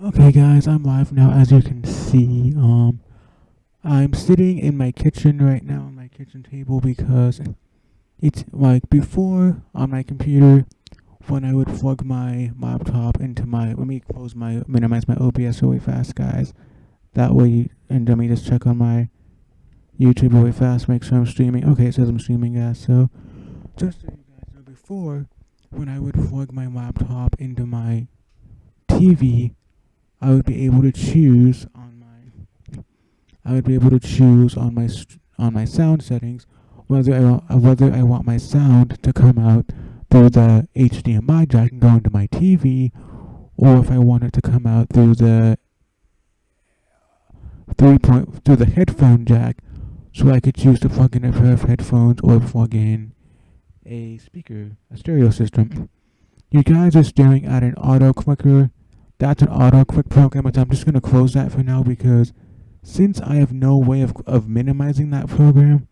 Okay, guys, I'm live now. As you can see, I'm sitting in my kitchen right now on my kitchen table because it's like before on my computer when I would plug my laptop into my. Let me minimize my OBS really fast, guys. That way, and let me just check on my YouTube really fast, make sure I'm streaming. Okay, it says I'm streaming, guys. So just so you guys know, before when I would plug my laptop into my TV, I would be able to choose on my I would be able to choose on my sound settings whether I want my sound to come out through the HDMI jack and go into my TV, or if I want it to come out through the through the headphone jack, so I could choose to plug in a pair of headphones or plug in a stereo system. You guys are staring at an auto clicker. That's an auto click program, but I'm just gonna close that for now because since I have no way of minimizing that program,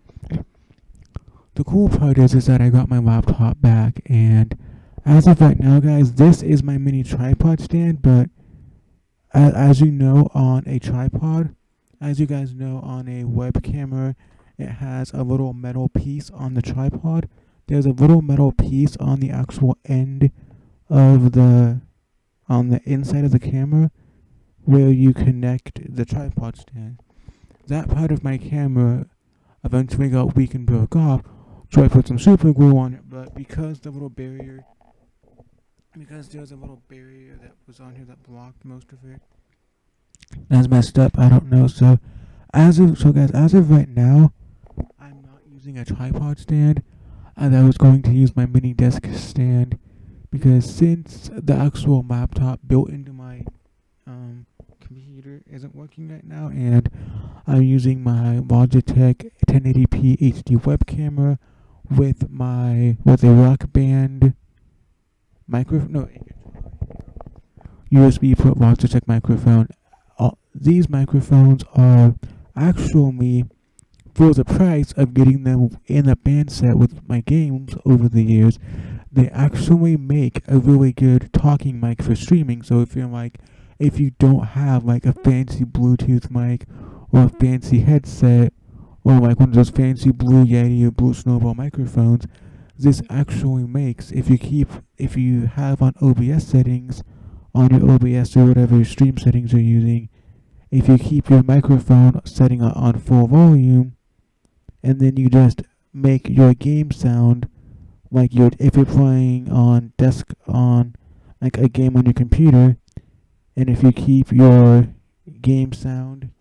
the cool part is that I got my laptop back, and as of right now, guys, this is my mini tripod stand. But as you know, on a tripod, as you guys know, on a web camera, it has a little metal piece on the tripod. There's a little metal piece on the actual end of the on the inside of the camera where you connect the tripod stand. That part of my camera eventually got weak and broke off, so I put some super glue on it. But because there was a little barrier that was on here that blocked most of it, that's messed up. I don't know. So guys, as of right now, I'm not using a tripod stand, and I was going to use my mini desk stand because since the actual laptop built into my computer isn't working right now, and I'm using my Logitech 1080p HD web camera with a Rock Band microphone, no, USB port Logitech microphone. These microphones are actually for the price of getting them in a band set with my games over the years. They actually make a really good talking mic for streaming. So if you don't have like a fancy Bluetooth mic or a fancy headset or like one of those fancy Blue Yeti or Blue Snowball microphones, this actually makes if you have on OBS settings on your OBS or whatever stream settings you're using, if you keep your microphone setting on full volume, and then you just make your game sound like if you're playing on like a game on your computer, and if you keep your game sound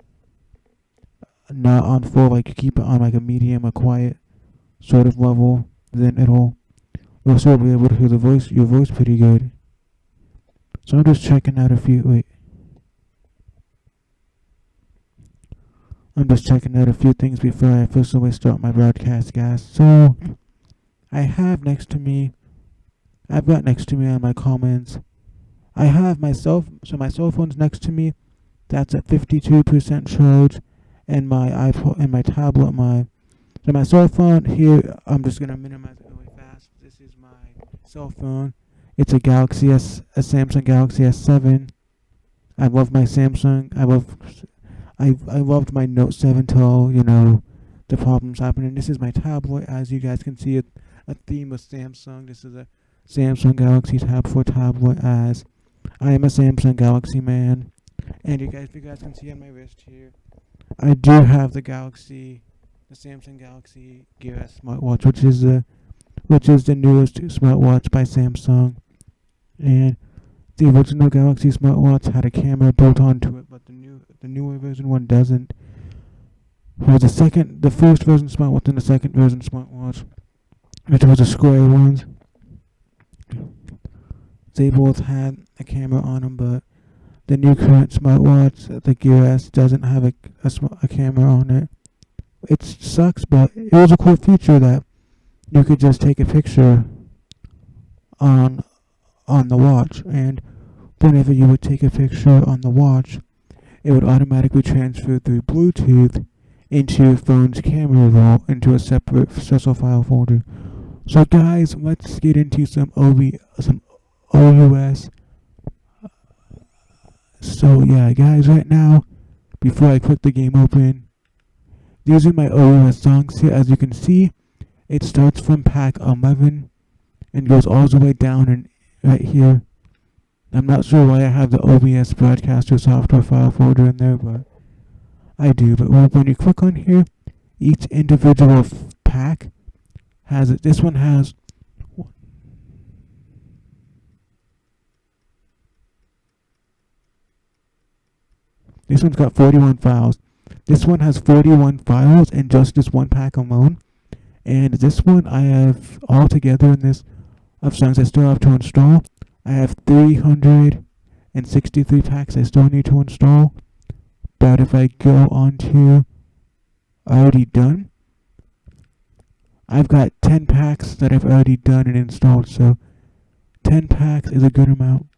not on full, like you keep it on like a medium, a quiet sort of level, then you'll still be able to hear your voice pretty good. So I'm just checking out a few. Wait, I'm just checking out a few things before I officially start my broadcast, guys. So I have next to me, I've got next to me on my comments. I have my cell phone's next to me. That's at 52% charge, and my iPod and my tablet, my cell phone here. I'm just gonna minimize it really fast. This is my cell phone. It's a Samsung Galaxy S7. I love my Samsung. I loved my Note 7 till the problems happened. And this is my tablet. As you guys can see, a theme of Samsung. This is a Samsung Galaxy Tab 4 tablet, as I am a Samsung Galaxy man. And if you guys can see on my wrist here, I do have the Samsung Galaxy Gear S smartwatch, which is the newest smartwatch by Samsung. And the original Galaxy smartwatch had a camera built onto it, but the newer version one doesn't. Well, the first version smartwatch and the second version smartwatch, which was the square ones, they both had a camera on them, but the new current smartwatch, the Gear S, doesn't have a camera on it. It sucks, but it was a cool feature that you could just take a picture on the watch, and whenever you would take a picture on the watch, it would automatically transfer through Bluetooth into your phone's camera roll into a separate special file folder. So guys, let's get into some OUS So yeah, guys, right now, before I click the game open, these are my OOS songs here. As you can see, it starts from pack 11 and goes all the way down and right here. I'm not sure why I have the OBS broadcaster software file folder in there, but I do. But when you click on here, each individual pack has it. This one has this one's got 41 files. This one has 41 files in just this one pack alone. And this one I have all together in this of songs I still have to install. I have 363 packs I still need to install. But if I go on to already done, I've got 10 packs that I've already done and installed. So 10 packs is a good amount.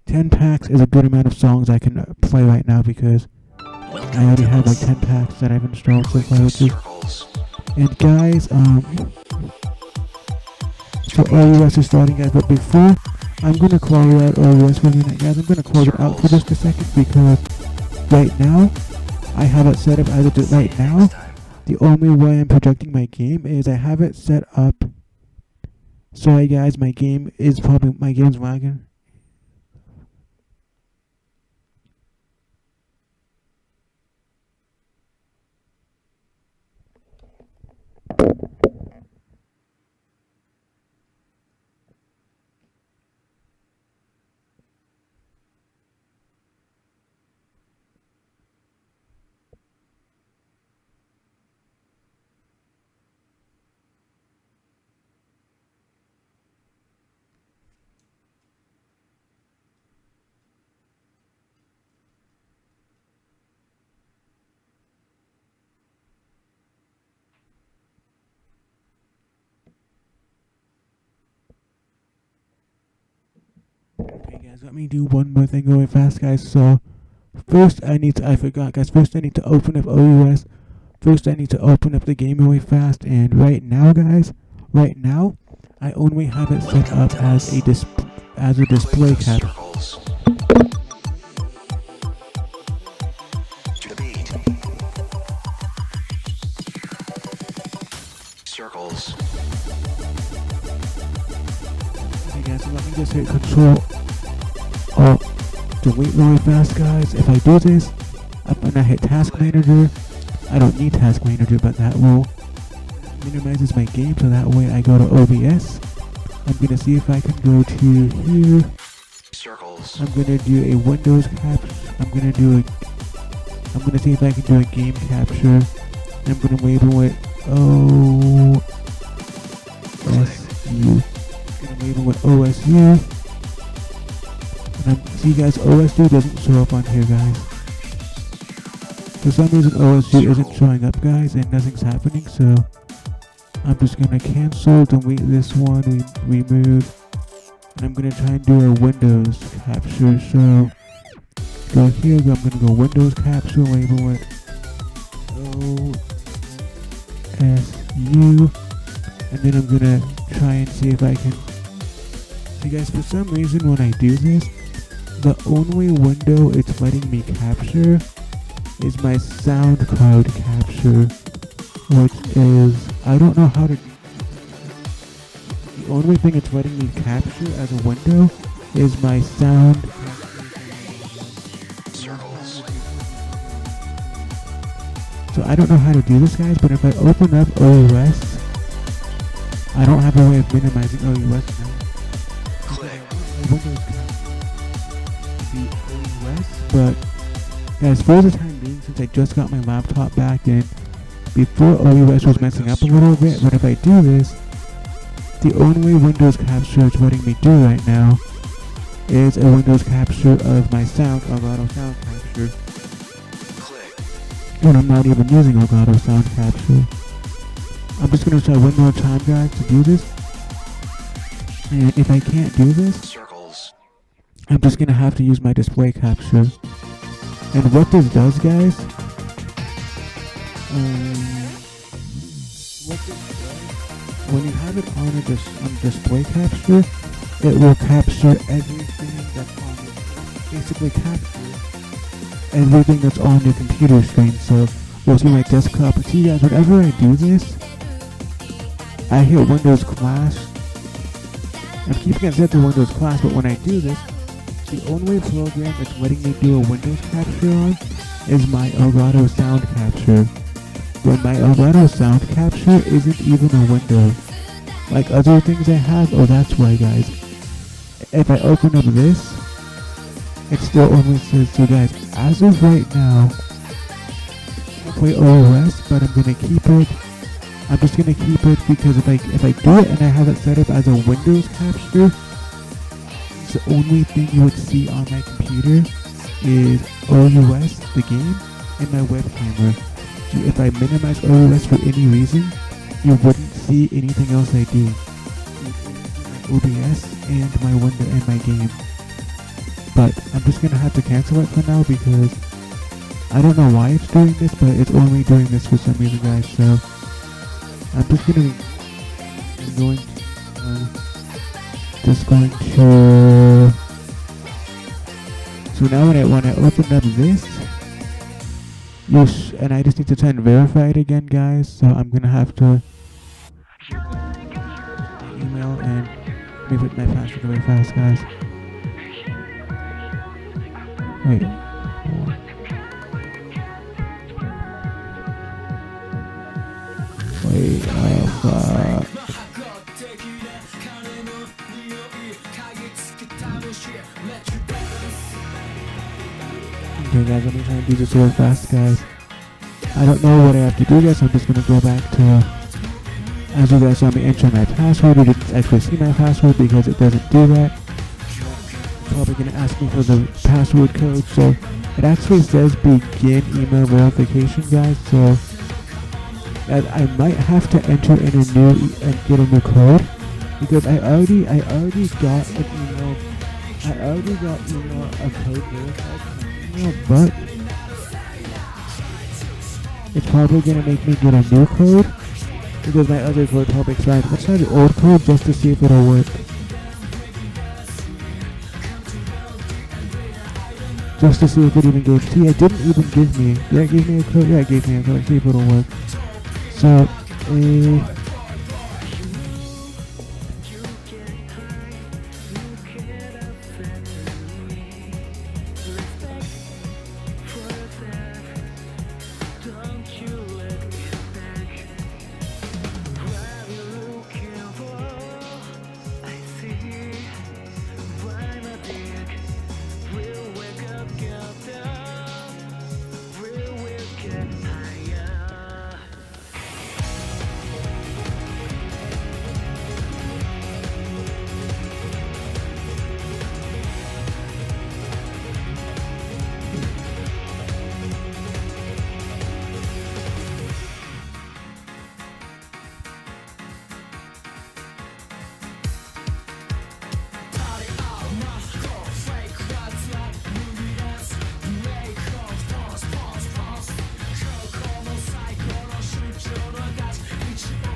10 packs is a good amount of songs I can play right now because I already have like 10 packs that I've installed so far. And guys, so OUS is starting, guys, but before I'm gonna close out OUS for a minute, guys. I'm gonna close it out for just a second because right now I have it set up as it is right now. The only way I'm projecting my game is I have it set up. Sorry guys, my game's lagging. Okay guys, let me do one more thing really fast, guys. So first I forgot guys, first I need to open up OUS. First I need to open up the game really fast, and right now guys, I only have it set up as a display cap. Circles. Okay guys, so let me just hit Control Alt Delete really fast, guys. If I do this, I'm gonna hit Task Manager. I don't need Task Manager, but that will minimizes my game, so that way I go to OBS. I'm gonna see if I can go to here. Circles. I'm gonna do a Windows capture. I'm gonna see if I can do a game capture. I'm gonna label it OSU. I'm gonna label it OSU. And see guys, OSU doesn't show up on here, guys. For some reason OSU isn't showing up, guys, and nothing's happening, so I'm just gonna cancel, delete this one, remove, and I'm gonna try and do a Windows capture. So go here, I'm gonna go Windows capture, label it OSU, and then I'm gonna try and see if I can. See guys, for some reason when I do this, the only window it's letting me capture is my sound card capture, which is, I don't know how to. The only thing it's letting me capture as a window is my sound. Circles. So I don't know how to do this, guys, but if I open up OUS, I don't have a way of minimizing OUS now. Click. Windows the OUS, but guys, for the time being, since I just got my laptop back in, before OUS was messing up a little bit, but if I do this, the only Windows capture it's letting me do right now is a Windows capture of my sound, Elgato Sound Capture. Click. And I'm not even using Elgato Sound Capture. I'm just going to try one more time, guys, to do this. And if I can't do this, Circles. I'm just going to have to use my display capture. And what this does, guys, when you have it on a display capture, it will capture everything that's basically capture everything that's on your computer screen. So you'll see my desktop. But see guys, whenever I do this, I hit Windows Clash. I'm keeping it set to Windows Clash, but when I do this, the only program that's letting me do a Windows capture on is my Elgato Sound Capture. When my Elgato Sound Capture isn't even a window. Like other things I have, oh that's why guys. If I open up this, it still only says, so guys, as of right now, I'm gonna play OOS, but I'm gonna keep it. I'm just gonna keep it because if I do it and I have it set up as a Windows capture, the only thing you would see on my computer is OUS, the game, and my web camera. So if I minimize OUS for any reason, you wouldn't see anything else I do. My OBS and my window and my game. But I'm just gonna have to cancel it for now because I don't know why it's doing this, but it's only doing this for some reason, guys. So I'm just gonna be going to. So now when I open up this, and I just need to try and verify it again, guys. So I'm gonna have to email and let me put my password really fast, guys. Wait. Fuck. Okay guys, let me try and do this real fast, guys. I don't know what I have to do, guys, so I'm just gonna go back to, as you guys saw me enter my password. You didn't actually see my password because it doesn't do that. It's probably gonna ask me for the password code, so it actually says begin email verification, guys, so I might have to enter in a new and get a new code because I already got an email. I already got a code verified from my email, but it's probably gonna make me get a new code because my other code probably expired. Let's try the old code just to see if it'll work. Just to see if it even gave. See, it didn't even give me. Yeah, it gave me a code. Yeah, it gave me a code. Let's see if it'll work. So,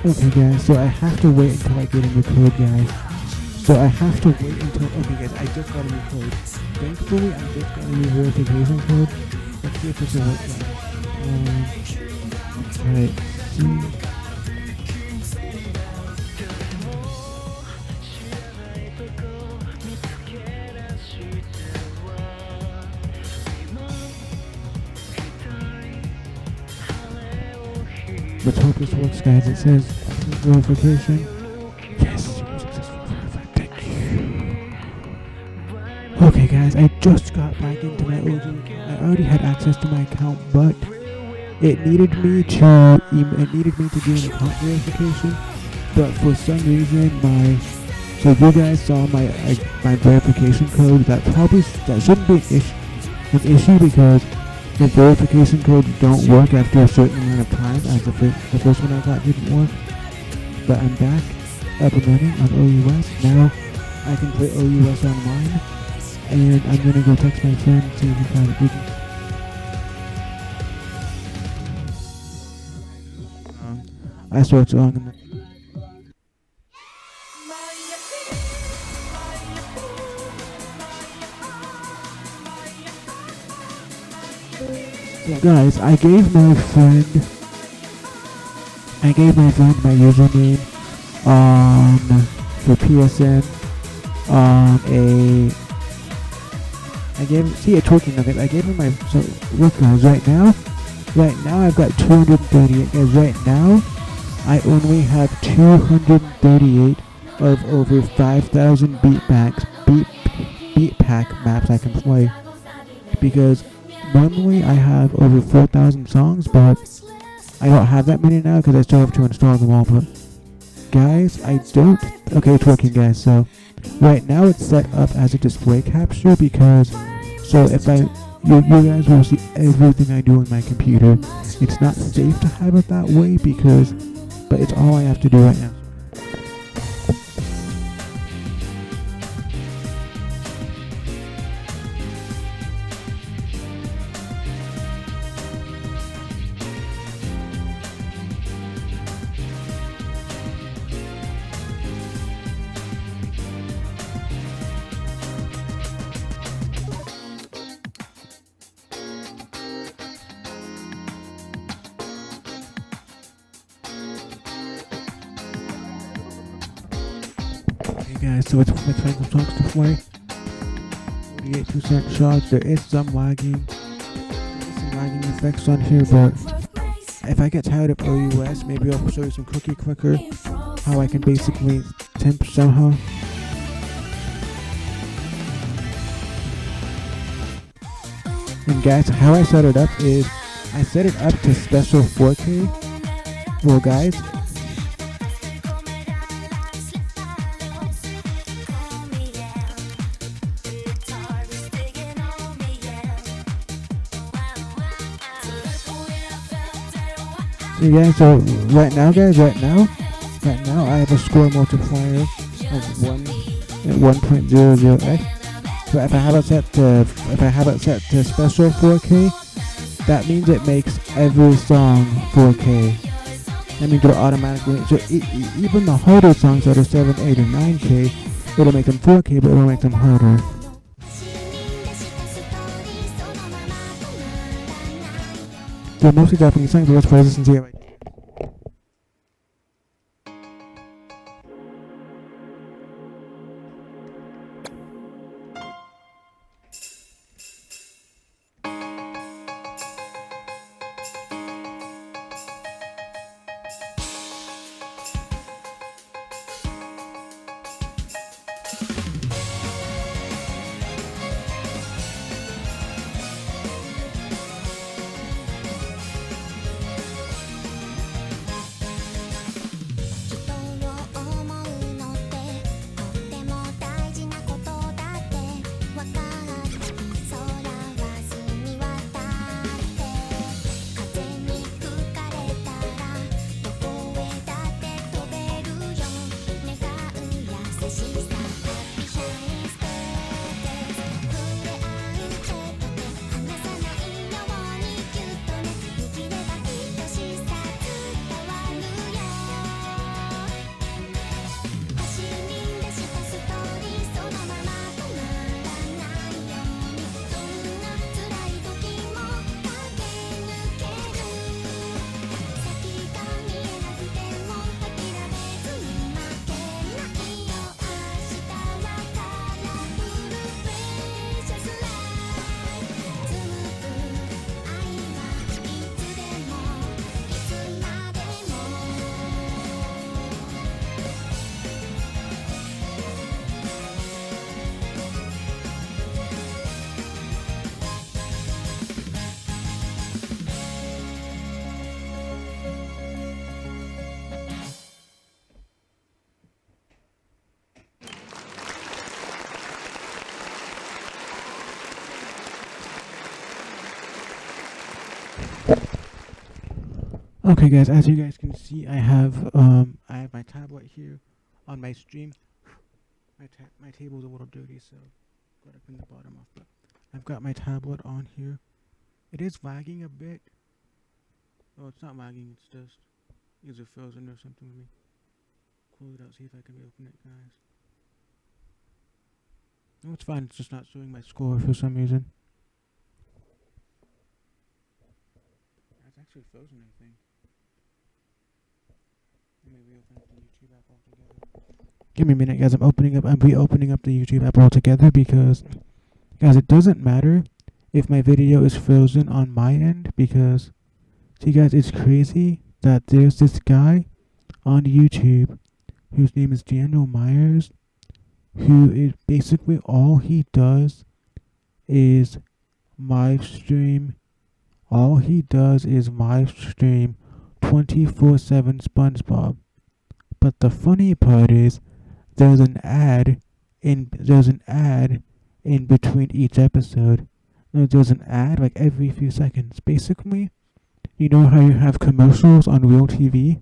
okay guys, so I have to wait until I get a new code, guys. So I have to wait until, okay guys, I just got a new code. Thankfully, I just got a new verification code. Let's see if this will work, guys. Alright, see. Let's hope this works, guys. It says verification. Yes, successful verified. Thank you. Okay, guys, I just got back into my OG account. I already had access to my account, but it needed me to do an account verification. But for some reason, so you guys saw my verification code. That shouldn't be an issue because the verification codes don't work after a certain amount of time, as the first one I got didn't work. But I'm back, up and running on OUS. Now I can play OUS online, and I'm gonna go text my friend and see if he found it. I swear it's wrong. So guys, I gave my friend my username for PSN a I gave see a twerking nugget. I gave him my so look guys right now I've got 238 guys. Right now I only have 238 of over 5,000 beat pack maps I can play, because normally I have over 4,000 songs, but I don't have that many now because I still have to install them all. But guys, I don't. Okay, it's working, guys. So right now it's set up as a display capture, because so if you guys will see everything I do on my computer. It's not safe to have it that way but it's all I have to do right now. Okay guys, so let's find some songs to play. 48% shots. There is some lagging. Effects on here, but if I get tired of OUS, maybe I'll show you some Cookie Clicker, how I can basically temp somehow. And guys, how I set it up is I set it up to special 4K. Well guys, so right now I have a score multiplier of 1.00x. So if I have it set to special 4K, that means it makes every song 4K. That means it'll automatically, so even the harder songs that are 7, 8, or 9K, it'll make them 4K, but it'll make them harder. So mostly Japanese songs, but let's play this and see how I do. Okay guys, as you guys can see, I have my tablet here on my stream. My table's a little dirty, so gotta clean the bottom off. But I've got my tablet on here. It is lagging a bit. Oh, it's not lagging. It's just either frozen or something. Let me close it out. See if I can reopen it, guys. No, it's fine. It's just not showing my score for some reason. actually frozen, I think. Let me reopen up the YouTube app altogether. Give me a minute, guys. I'm reopening up the YouTube app altogether because, guys, it doesn't matter if my video is frozen on my end because, see, guys, it's crazy that there's this guy on YouTube whose name is Daniel Myers, who is basically all he does is live stream. All he does is live stream 24/7 SpongeBob. But the funny part is there's an ad in between each episode. No, there's an ad like every few seconds. Basically, you know how you have commercials on real TV?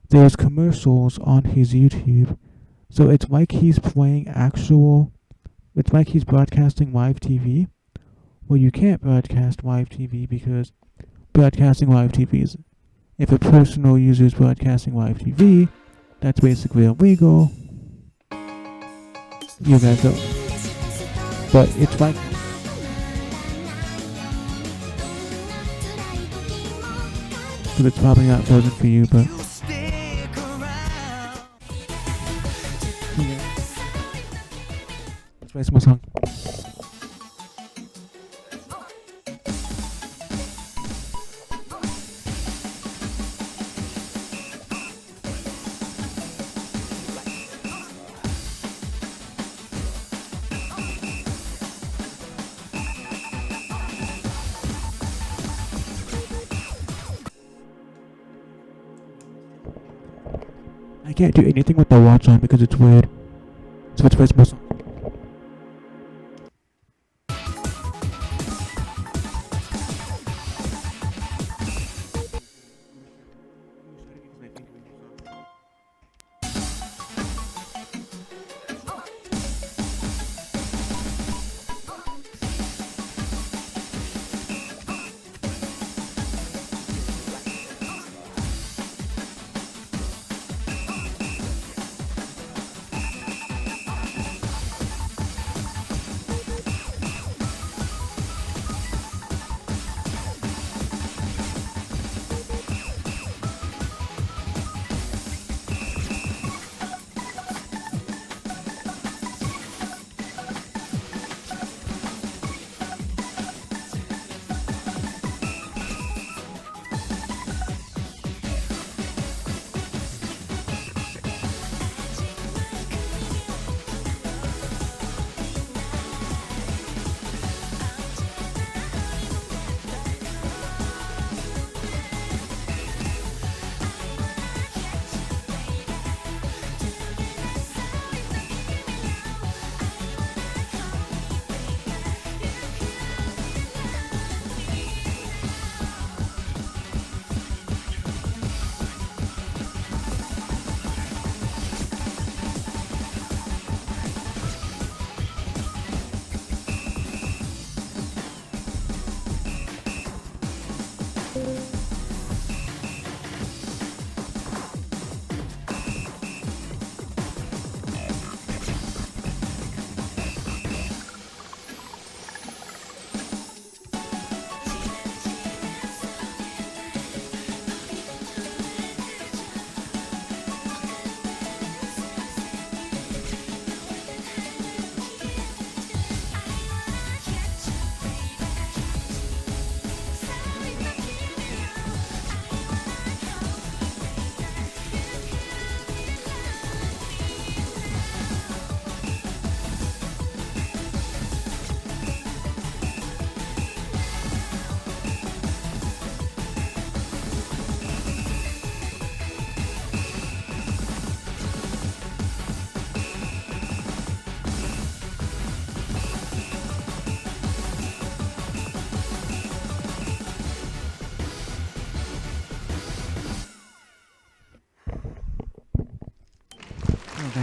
There's commercials on his YouTube. So it's like he's broadcasting live TV. Well, you can't broadcast live TV because broadcasting live TV is, if a personal user is broadcasting live TV, that's basically illegal. You guys don't. But it's like, so it's probably not frozen for you, but yeah. Let's play some more song. I can't do anything with the watch on because it's weird. So let's play some more song.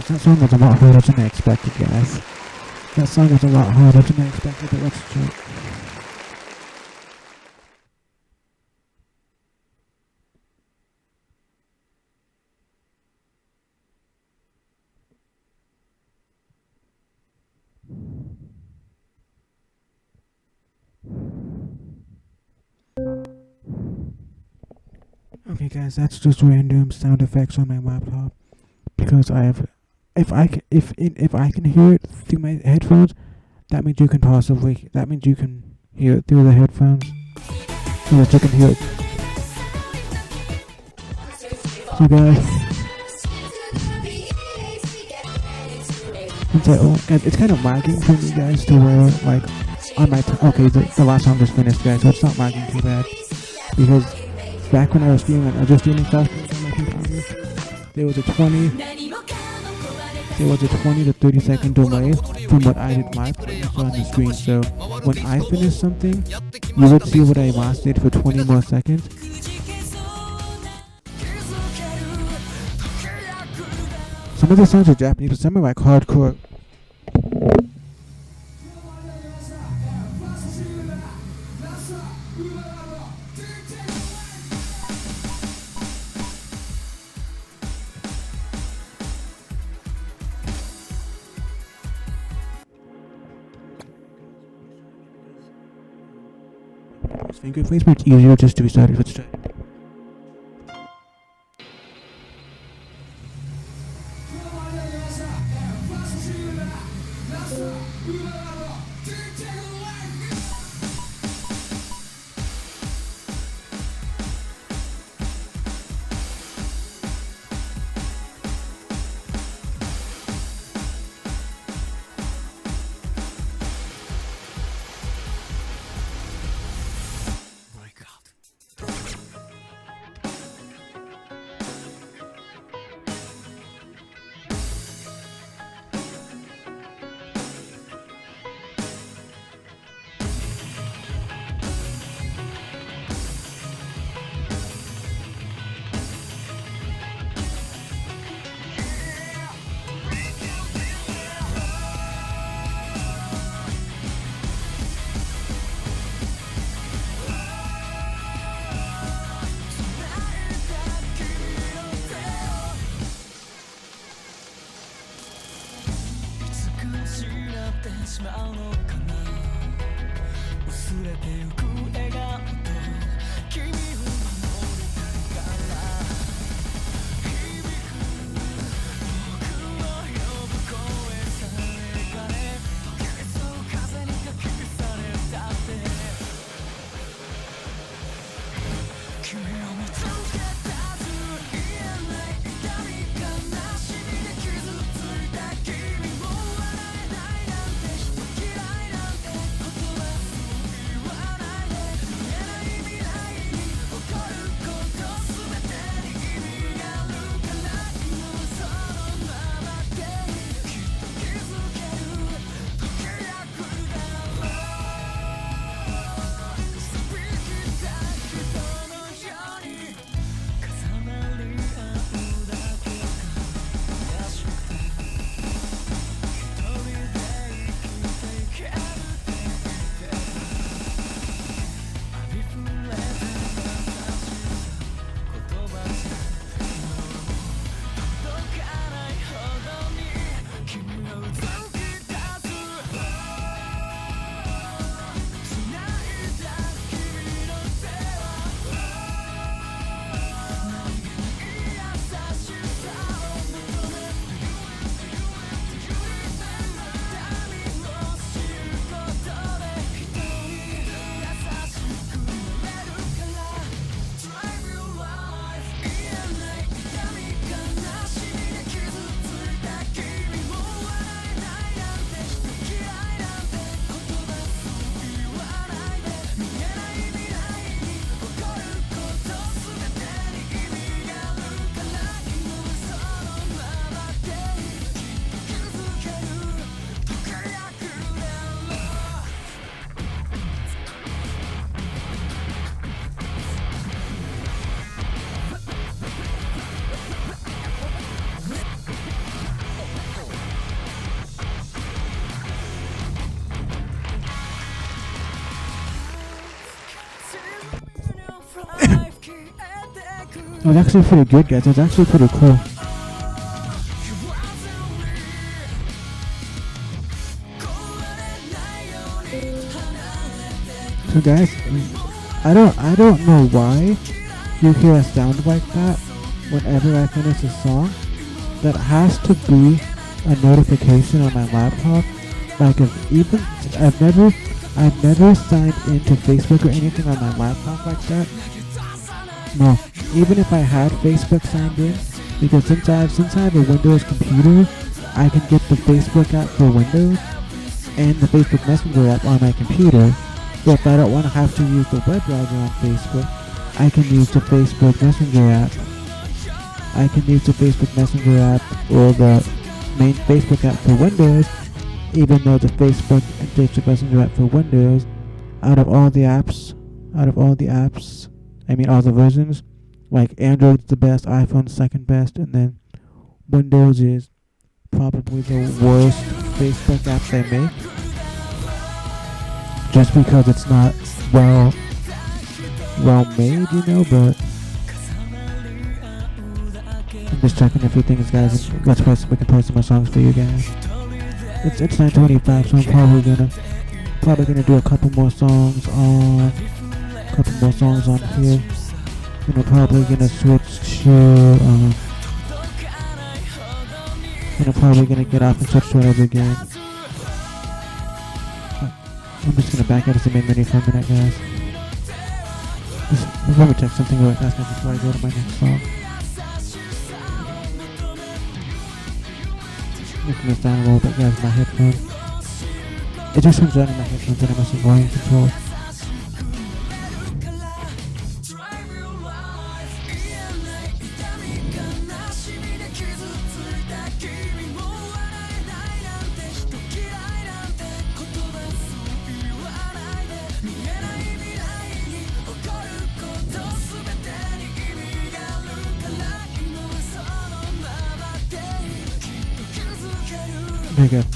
That song was a lot harder than I expected, guys. That song was a lot harder than I expected, but let's check. Okay, guys, that's just random sound effects on my laptop because I have. If I can hear it through my headphones, that means you can possibly. That means you can hear it through the headphones, so that you can hear it. So, guys, it's kind of lagging for me, guys, to where like on my okay, the last song just finished, guys, so it's not lagging too bad because back when I was streaming, stuff on my computer. There was a 20 to 30 second delay from what I did live on the screen. So when I finished something, you would see what I last did for 20 more seconds. Some of the songs are Japanese, but some are like hardcore. Finger face, but it's easier just to be started. Let's try. It was actually pretty good, guys. It was actually pretty cool. So, guys, I don't know why, if you hear a sound like that, whenever I finish a song, that has to be a notification on my laptop. Like if even I've never signed into Facebook or anything on my laptop like that. No, even if I had Facebook signed in, because since I have a Windows computer, I can get the Facebook app for Windows and the Facebook Messenger app on my computer. So if I don't want to have to use the web browser on Facebook, I can use the Facebook Messenger app. I can use the Facebook Messenger app or the main Facebook app for Windows, even though the Facebook and Facebook Messenger app for Windows, out of all the apps, I mean all the versions, like Android's the best, iPhone's second best, and then Windows is probably the worst Facebook app they make. Just because it's not well made, you know, but I'm just checking a few things, guys, and let's play we can play some more songs for you guys. It's 9:25, so I'm probably gonna do a couple more songs on here. And we're probably gonna switch to and I'm probably gonna get off and switch to another game. I'm just gonna back out of the main menu for a minute, guys. Let me check something really fast before I go to my next song. Making this down a little bit, guys, my headphones. It just comes out in my headphones and I must have volume control. There you go.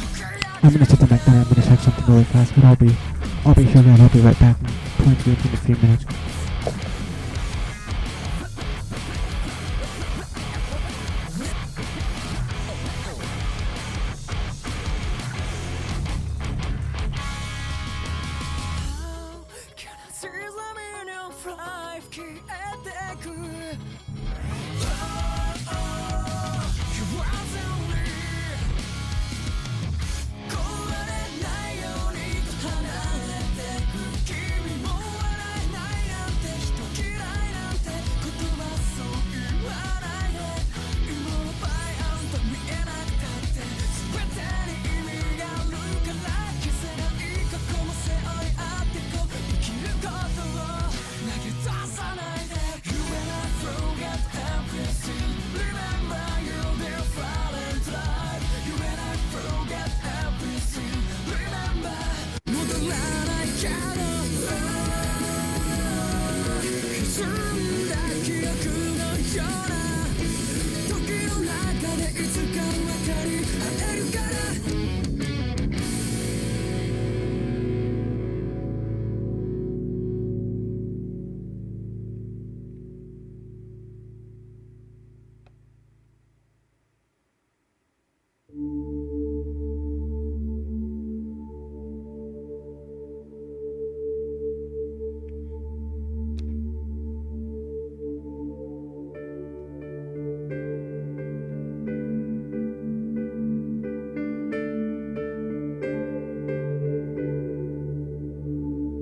I'm gonna set the mic down. I'm gonna check something really fast, but I'll be here, guys. I'll be right back and playing games in a few minutes.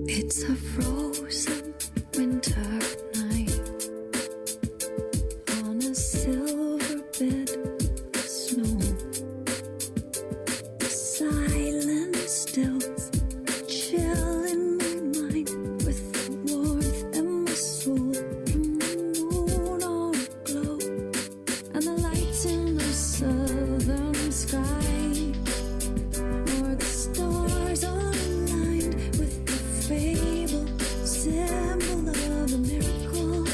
It's a frozen winter night on a silver bed of snow. The silence still, chill in my mind with the warmth in my soul from the moon on a glow and the lights in the southern sky. Or the stars are aligned with the fable, symbol of a miracle.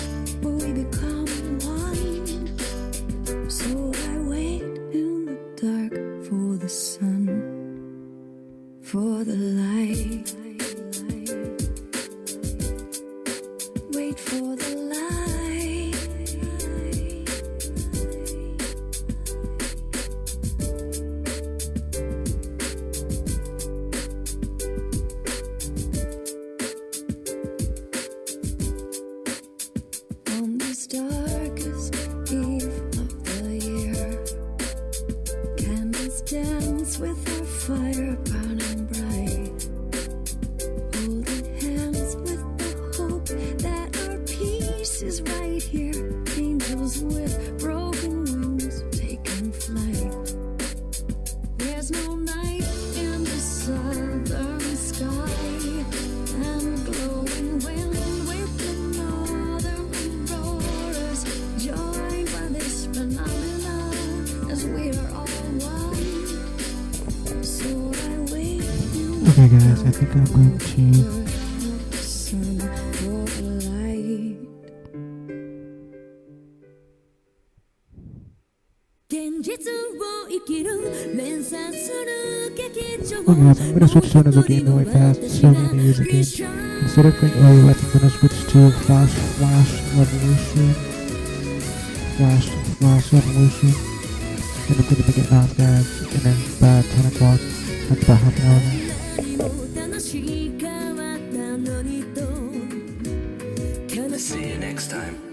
Okay, guys, I think I'm going to. sun for a light. 現実を生きる連鎖する劇場 Okay, guys, I'm gonna switch to another game really fast. So I'm gonna use a game. Instead of playing Ori, I think I'm gonna switch to Flash Revolution. Flash Revolution. And I'm gonna make it now, guys. And then by 10 o'clock, that's about half an hour now. 楽しかったのにと悲し See you next time.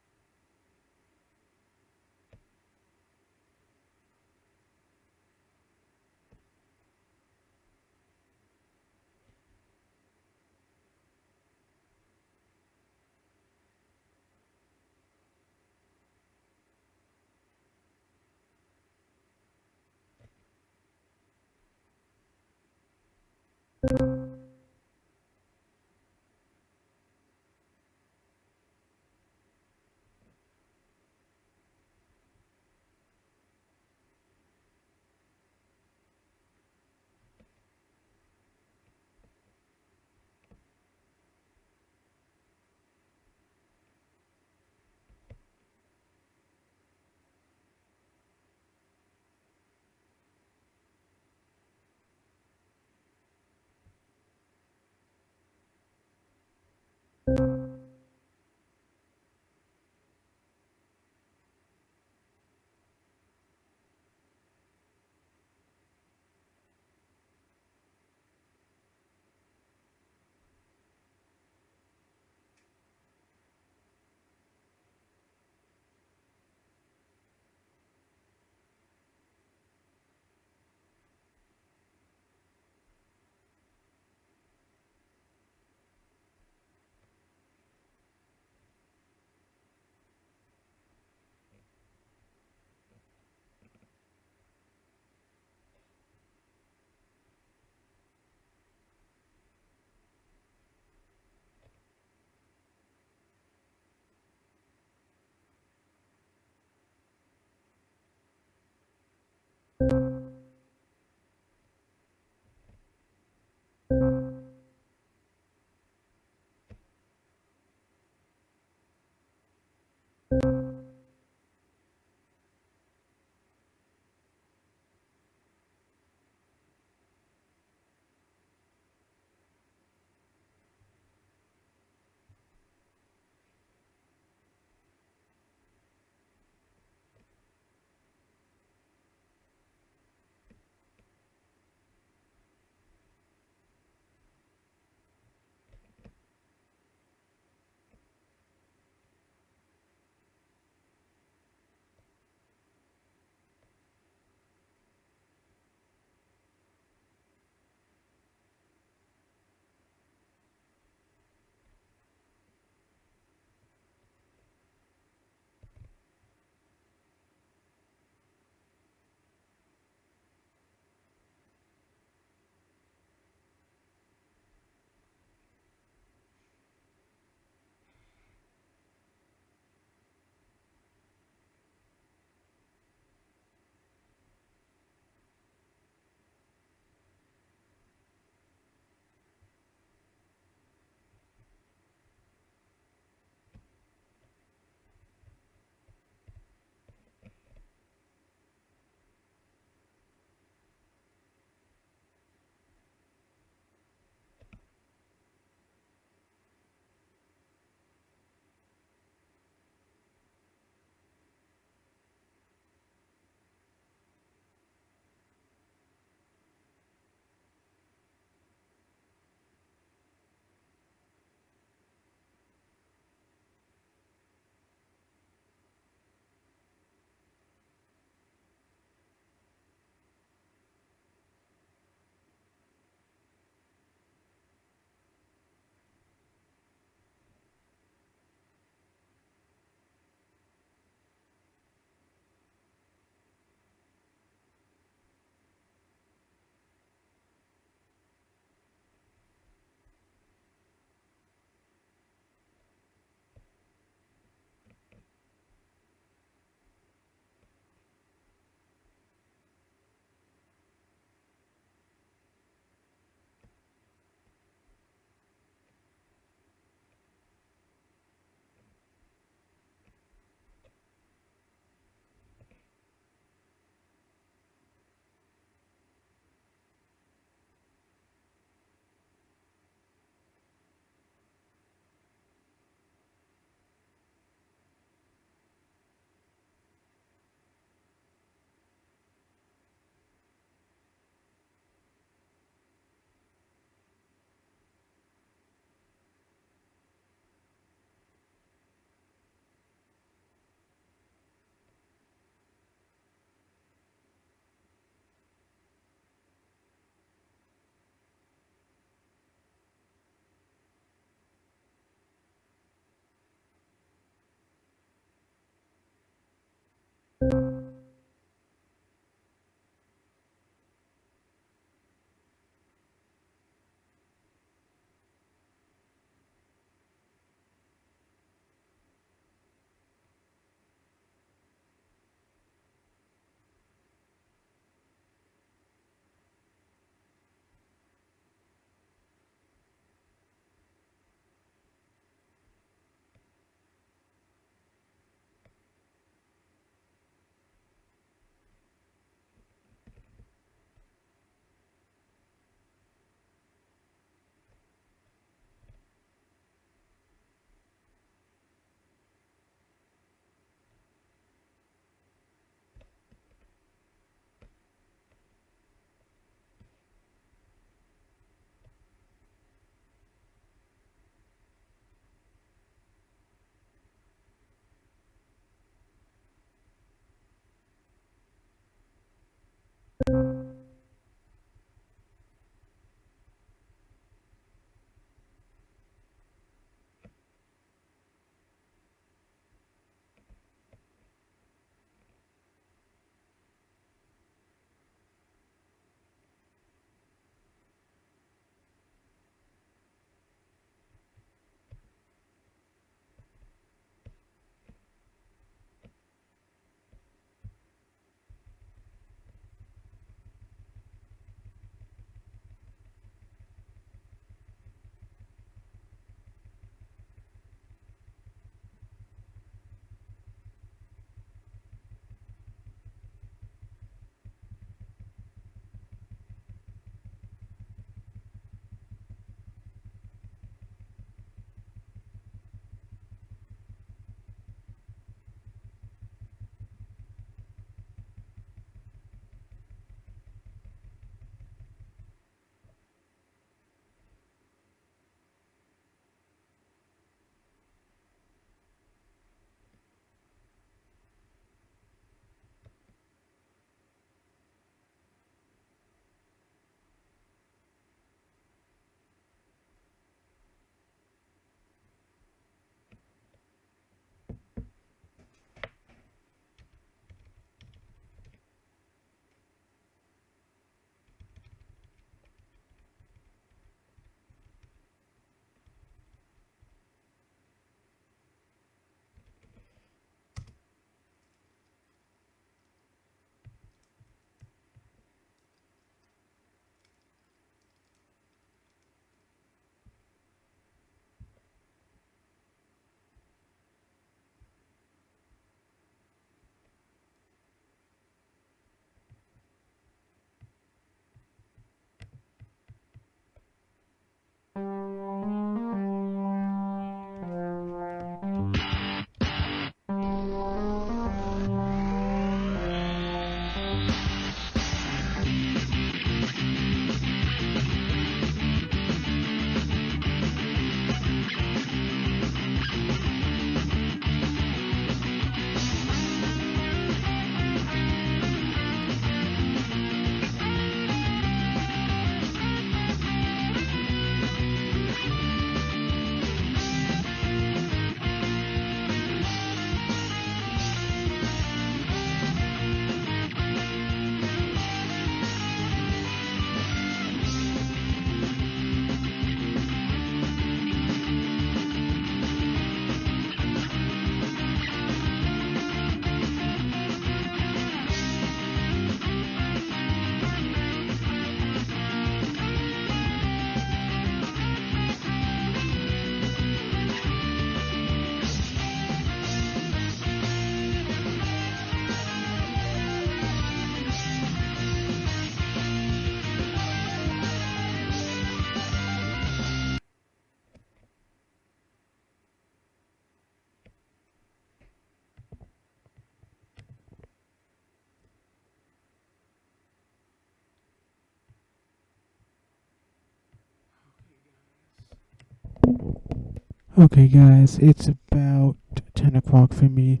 Okay, guys, it's about 10 o'clock for me.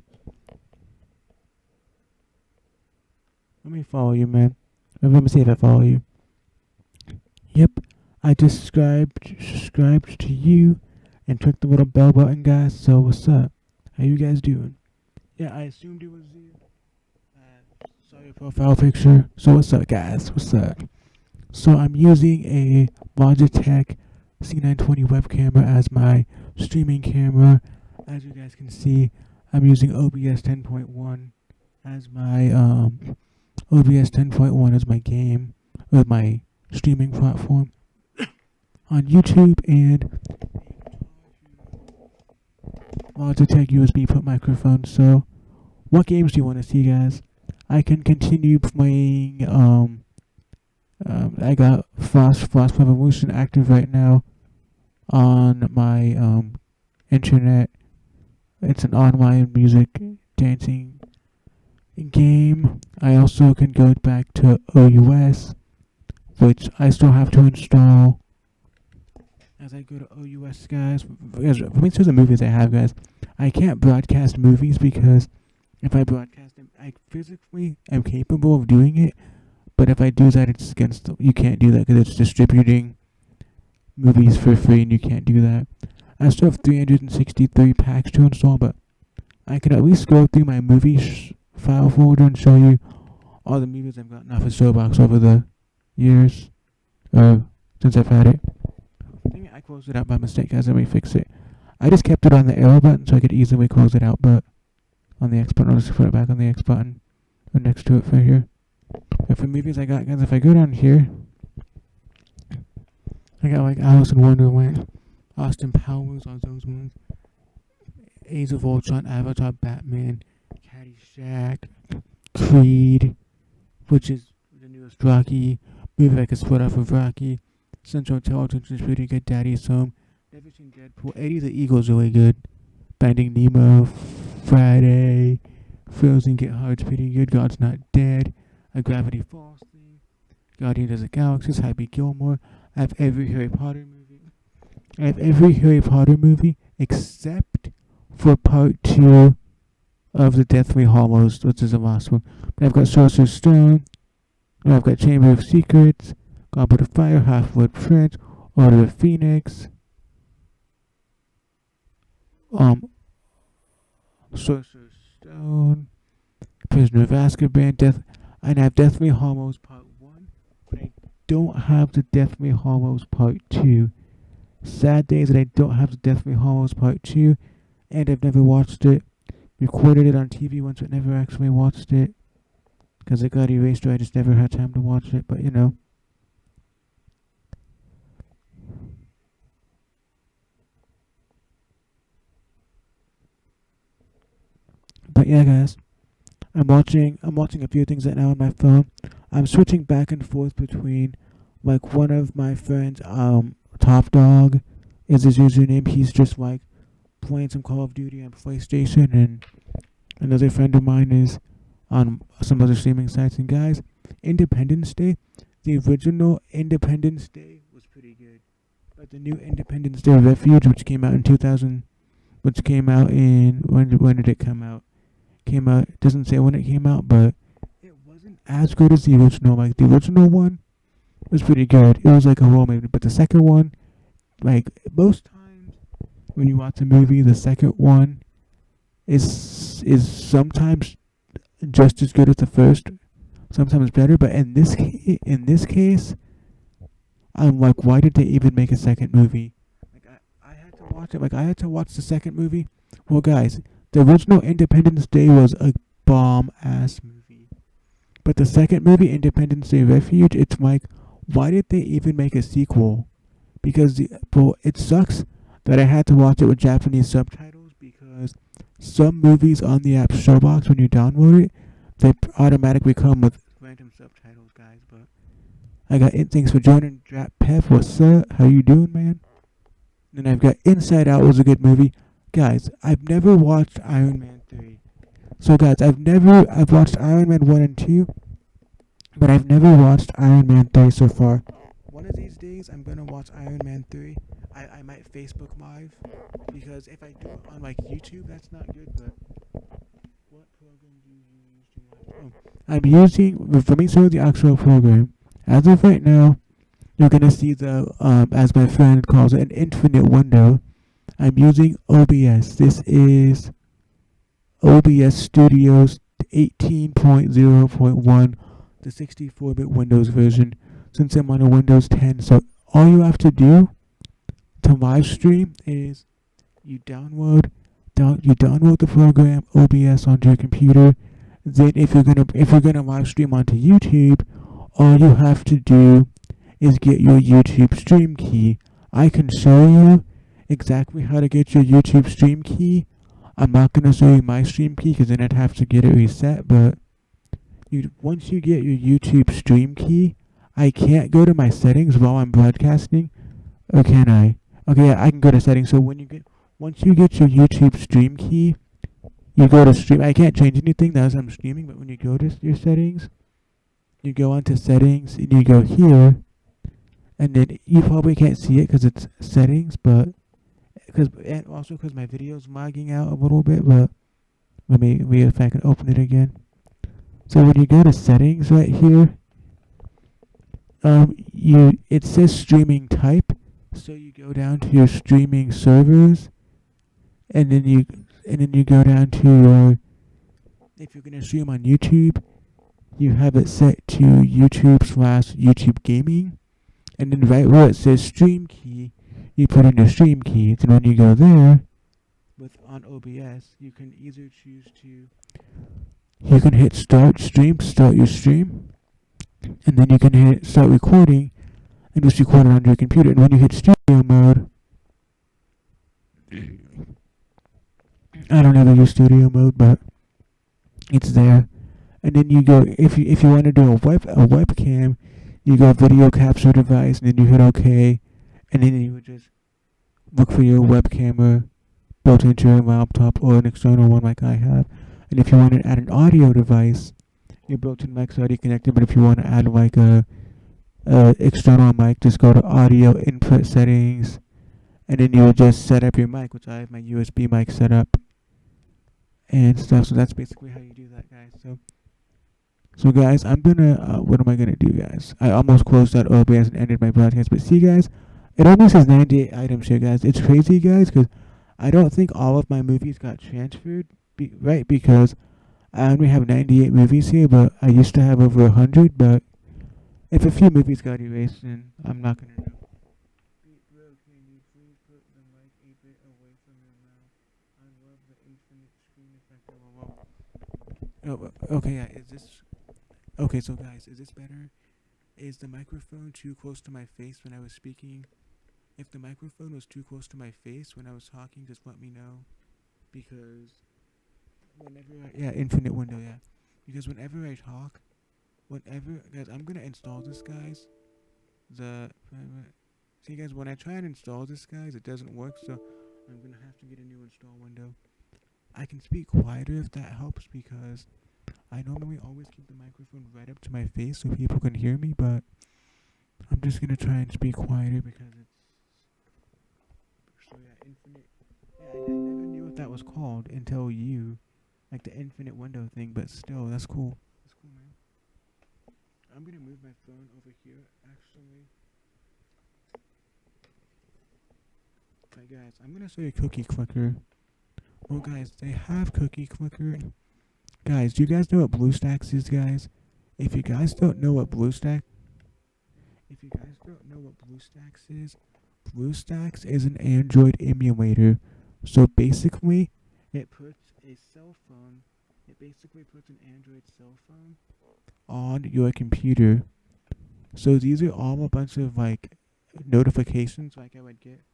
Let me follow you, man. Let me see if I follow you. Yep, I just subscribed to you and clicked the little bell button, guys. So what's up? How you guys doing? Yeah, I assumed it was you. Saw your profile picture. So what's up, guys? What's up? So I'm using a Logitech C920 web camera as my streaming camera. As you guys can see, I'm using OBS 10.1 as my OBS 10.1 as my game with my streaming platform on YouTube and Logitech USB put microphone. So, what games do you want to see, guys? I can continue playing. I got Frost Revolution active right now on my internet. It's an online music dancing game. I also can go back to OUS, which I still have to install. As I go to OUS, guys, let me show the movies I have, guys. I can't broadcast movies because if I broadcast them, I physically am capable of doing it. But if I do that, it's against you can't do that because it's distributing movies for free, and you can't do that. I still have 363 packs to install, but I can at least go through my movie file folder and show you all the movies I've gotten off of Showbox over the years, since I've had it. Dang it, I closed it out by mistake, guys. Let me fix it. I just kept it on the arrow button so I could easily close it out, but on the X button, I'll just put it back on the X button, or next to it for here. But for movies I got, guys, if I go down here, I got like Alice in Wonderland, Austin Powers, all those ones, Age of Ultron, Avatar, Batman, Caddyshack, Creed, which is the newest Rocky, movie I could split off of Rocky, Central Intelligence is pretty good, Daddy's Home, never seen Deadpool, Eddie the Eagle's really good, Finding Nemo, Friday, Frozen, Get Hard's pretty good, God's Not Dead, A Gravity Falls thing, Guardians of the Galaxy, Happy Gilmore. I have every Harry Potter movie. I have every Harry Potter movie except for part 2 of the Deathly Hallows, which is the last one. But I've got Sorcerer's Stone, and I've got Chamber of Secrets, Goblet of Fire, Half-Blood Prince, Order of Phoenix, Sorcerer's Stone, Prisoner of Azkaban, and I have Deathly Hallows Part 1, but I don't have the Deathly Hallows Part 2. Sad days that I don't have the Deathly Hallows Part 2, and I've never watched it. Recorded it on TV once, but never actually watched it, because it got erased, or I just never had time to watch it, but you know. But yeah, guys. I'm watching a few things right now on my phone. I'm switching back and forth between, like, one of my friends, Top Dog is his username. He's just like playing some Call of Duty on PlayStation, and another friend of mine is on some other streaming sites. And guys, Independence Day, the original Independence Day was pretty good, but the new Independence Day Refuge, which came out in 2000, which came out in when did it come out? Came out, it doesn't say when it came out, but it wasn't as good as the original. Like, the original one was pretty good. It was like a horror movie, but the second one, like, most times when you watch a movie, the second one is sometimes just as good as the first, sometimes better. But in this case, I'm like, why did they even make a second movie? Like, I had to watch it. Like, I had to watch the second movie. Well, guys, the original Independence Day was a bomb-ass movie. But the second movie, Independence Day Refuge, it's like, why did they even make a sequel? Because, it sucks that I had to watch it with Japanese subtitles, because some movies on the app Showbox, when you download it, they automatically come with random subtitles, guys. But I got thanks for joining, Drap Pep. What's up? How you doing, man? Then I've got Inside Out was a good movie. Guys, I've never watched Iron Man 3. So guys, I've watched Iron Man 1 and 2, but I've never watched Iron Man 3 so far. one of these days I'm gonna watch Iron Man 3. I might Facebook Live, because if I do it on like YouTube, that's not good. But what program do you use to watch? Oh, I'm using. For me to show the actual program. As of right now, you're gonna see the as my friend calls it, an infinite window. I'm using OBS. This is OBS Studios 18.0.1, the 64-bit Windows version, since I'm on a Windows 10. So all you have to do to live stream is you download the program OBS onto your computer. Then if you're gonna live stream onto YouTube, all you have to do is get your YouTube stream key. I can show you exactly how to get your YouTube stream key. I'm not gonna show you my stream key because then I'd have to get it reset. But once you get your YouTube stream key, I can't go to my settings while I'm broadcasting, or can I? Okay, yeah, I can go to settings. So once you get your YouTube stream key, you go to stream. I can't change anything as I'm streaming, but when you go to your settings, you go onto settings and you go here, and then you probably can't see it because it's settings, but and also because my video's lagging out a little bit. But let me if I can open it again. So when you go to settings right here, it says streaming type. So you go down to your streaming servers, and then you go down to your, if you're gonna stream on YouTube, you have it set to YouTube/YouTube Gaming, and then right where it says stream key, you put in your stream key. And when you go there, on OBS, you can either choose to, you can hit start stream to start your stream, and then you can hit start recording and just record it on your computer. And when you hit studio mode, I don't ever use studio mode, but it's there. And then you go, if you want to do a webcam, you go video capture device, and then you hit OK, and then you would just look for your webcam built into your laptop or an external one like I have. And if you want to add an audio device, your built-in mic's already connected. But if you want to add like a external mic, just go to audio input settings, and then you would just set up your mic, which I have my USB mic set up and stuff. So that's basically how you do that, guys. So guys, I'm gonna what am I gonna do, guys? I almost closed out OBS and ended my broadcast, but see, guys, it almost has 98 items here, guys. It's crazy, guys, because I don't think all of my movies got transferred, right? Because I only have 98 movies here, but I used to have over 100. But if a few movies got erased, then I'm not gonna know. Bro, can you please put the mic a bit away from your mouth? I love the infinite screen effect. Oh, okay, yeah. Is this okay? So guys, is this better? Is the microphone too close to my face when I was speaking? If the microphone was too close to my face when I was talking, just let me know. Because infinite window, yeah. Because whenever I talk, guys, I'm gonna install this, guys. See, guys, when I try and install this, guys, it doesn't work, so I'm gonna have to get a new install window. I can speak quieter if that helps, because I normally always keep the microphone right up to my face so people can hear me, but I'm just gonna try and speak quieter because it's infinite. Yeah, I never knew what that was called until like the infinite window thing, but still, that's cool. That's cool, man. I'm gonna move my phone over here, actually. Alright, guys, I'm gonna show you Cookie Clicker. Well, guys, they have Cookie Clicker. Guys, do you guys know what BlueStacks is, guys? If you guys don't know what BlueStacks is, BlueStacks is an Android emulator. So basically, it puts an Android cell phone on your computer. So these are all a bunch of like notifications like I would get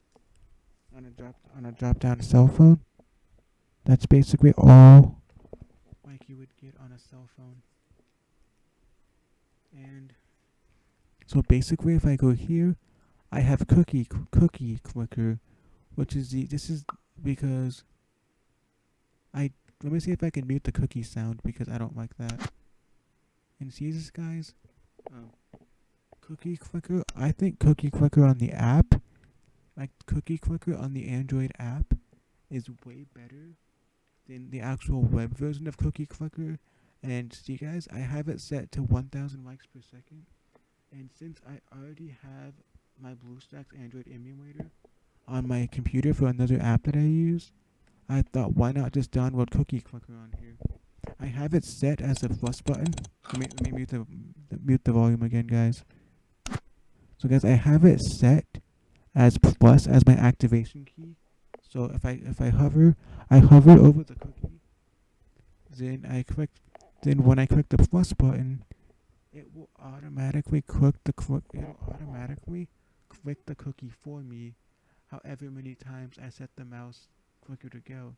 on a drop down cell phone. That's basically all like you would get on a cell phone. And so basically, if I go here, I have Cookie Clicker, which is this is because let me see if I can mute the cookie sound because I don't like that. And see this, guys? Cookie Clicker. I think Cookie Clicker on the app, like Cookie Clicker on the Android app, is way better than the actual web version of Cookie Clicker. And see, guys, I have it set to 1,000 likes per second. And since I already have my BlueStacks Android emulator on my computer for another app that I use, I thought, why not just download Cookie Clicker on here? I have it set as a plus button. Let me mute the volume again, guys. So, guys, I have it set as plus as my activation key. So if I hover over the cookie, then when I click the plus button, it will automatically click the cookie for me, however many times I set the mouse clicker to go.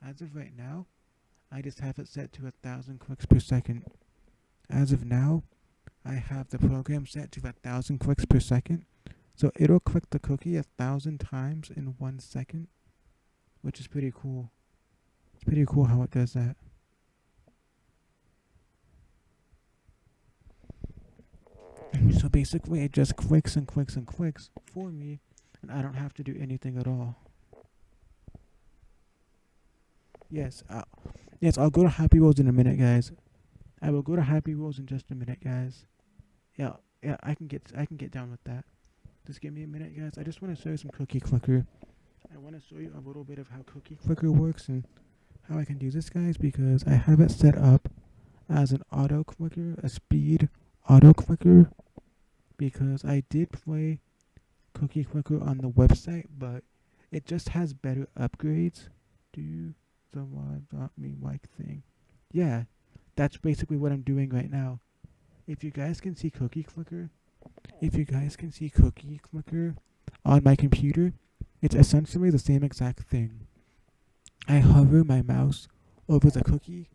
As of right now, I just have it set to 1,000 clicks per second. As of now, I have the program set to 1,000 clicks per second, so it'll click the cookie 1,000 times in 1 second, which is pretty cool. It's pretty cool how it does that. So basically, it just clicks and clicks and clicks for me, and I don't have to do anything at all. Yes, I'll go to Happy Wheels in a minute, guys. I will go to Happy Wheels in just a minute, guys. Yeah, I can get down with that. Just give me a minute, guys. I just want to show you some Cookie Clicker. I want to show you a little bit of how Cookie Clicker works and how I can do this, guys, because I have it set up as an auto clicker, a speed auto clicker, because I did play Cookie Clicker on the website, but it just has better upgrades. Do the me like thing. Yeah, that's basically what I'm doing right now. If you guys can see Cookie Clicker on my computer, it's essentially the same exact thing. I hover my mouse over the cookie.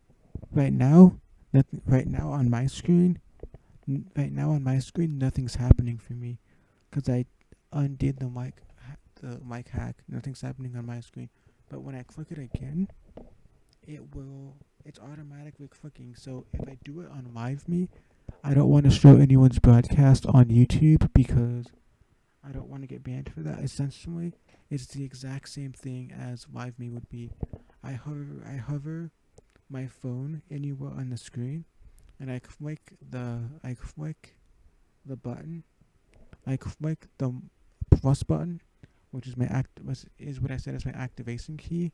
Right now on my screen, nothing's happening for me, because I undid the mic hack. Nothing's happening on my screen. But when I click it again, it's automatically clicking. So if I do it on LiveMe, I don't want to show anyone's broadcast on YouTube because I don't want to get banned for that. Essentially, it's the exact same thing as LiveMe would be. I hover my phone anywhere on the screen, and I click the button. I click the plus button, which is is what I said is my activation key,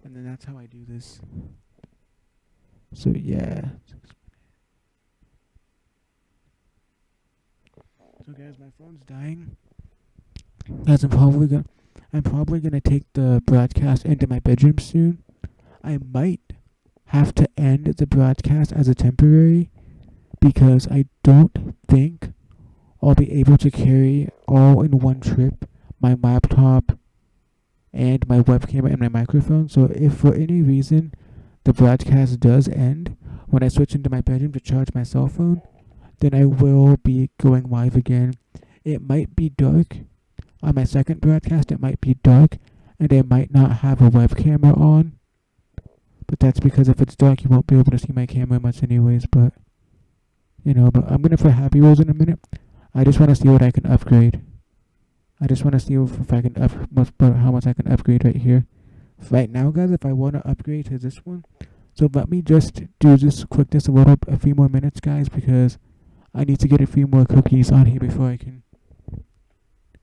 and then that's how I do this. So yeah. So guys, my phone's dying. Guys, I'm probably gonna take the broadcast into my bedroom soon. I might have to end the broadcast as a temporary, because I don't think I'll be able to carry all in one trip my laptop and my webcam and my microphone. So if for any reason the broadcast does end when I switch into my bedroom to charge my cell phone, then I will be going live again. It might be dark. On my second broadcast, it might be dark, and I might not have a web camera on. But that's because if it's dark, you won't be able to see my camera much anyways. But but I'm going to play Happy Wheels in a minute. I just want to see what I can upgrade. I just want to see if I can how much I can upgrade right here. Right now, guys, if I want to upgrade to this one, so let me just do this a few more minutes, guys, because I need to get a few more cookies on here before I can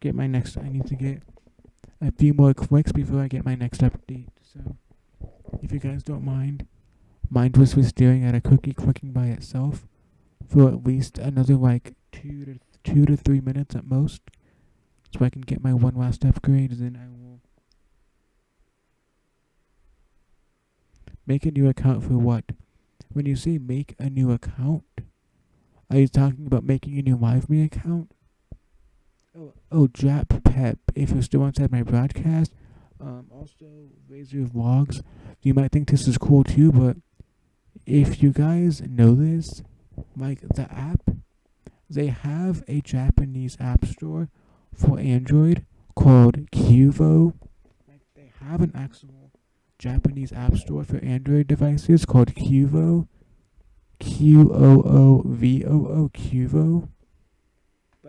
get my next. I need to get a few more clicks before I get my next update. So, if you guys don't mind just staring at a cookie clicking by itself for at least another 2 to 3 minutes at most, so I can get my one last upgrade, then I will make a new account for what? When you say make a new account, are you talking about making a new LiveMe account? Oh, Jap Pep, if you're still inside my broadcast, also Razor Vlogs, you might think this is cool too, but if you guys know this, the app, they have a Japanese app store for Android called Qvo. They have an actual Japanese app store for Android devices called Qvo. Qoovoo, Qvo.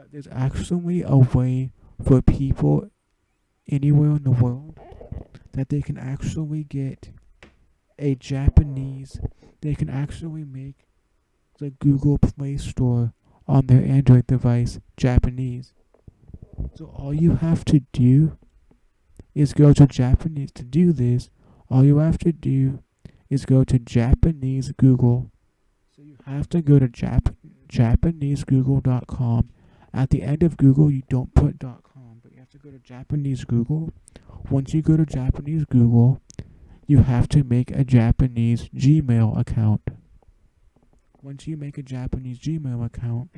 that there's actually a way for people anywhere in the world that they can actually get a Japanese, they can actually make the Google Play Store on their Android device Japanese. So all you have to do is go to Japanese. To do this, all you have to do is go to Japanese Google. So you have to go to JapaneseGoogle.com. At the end of Google, you don't put .com, but you have to go to Japanese Google. Once you go to Japanese Google, you have to make a Japanese Gmail account. Once you make a Japanese Gmail account,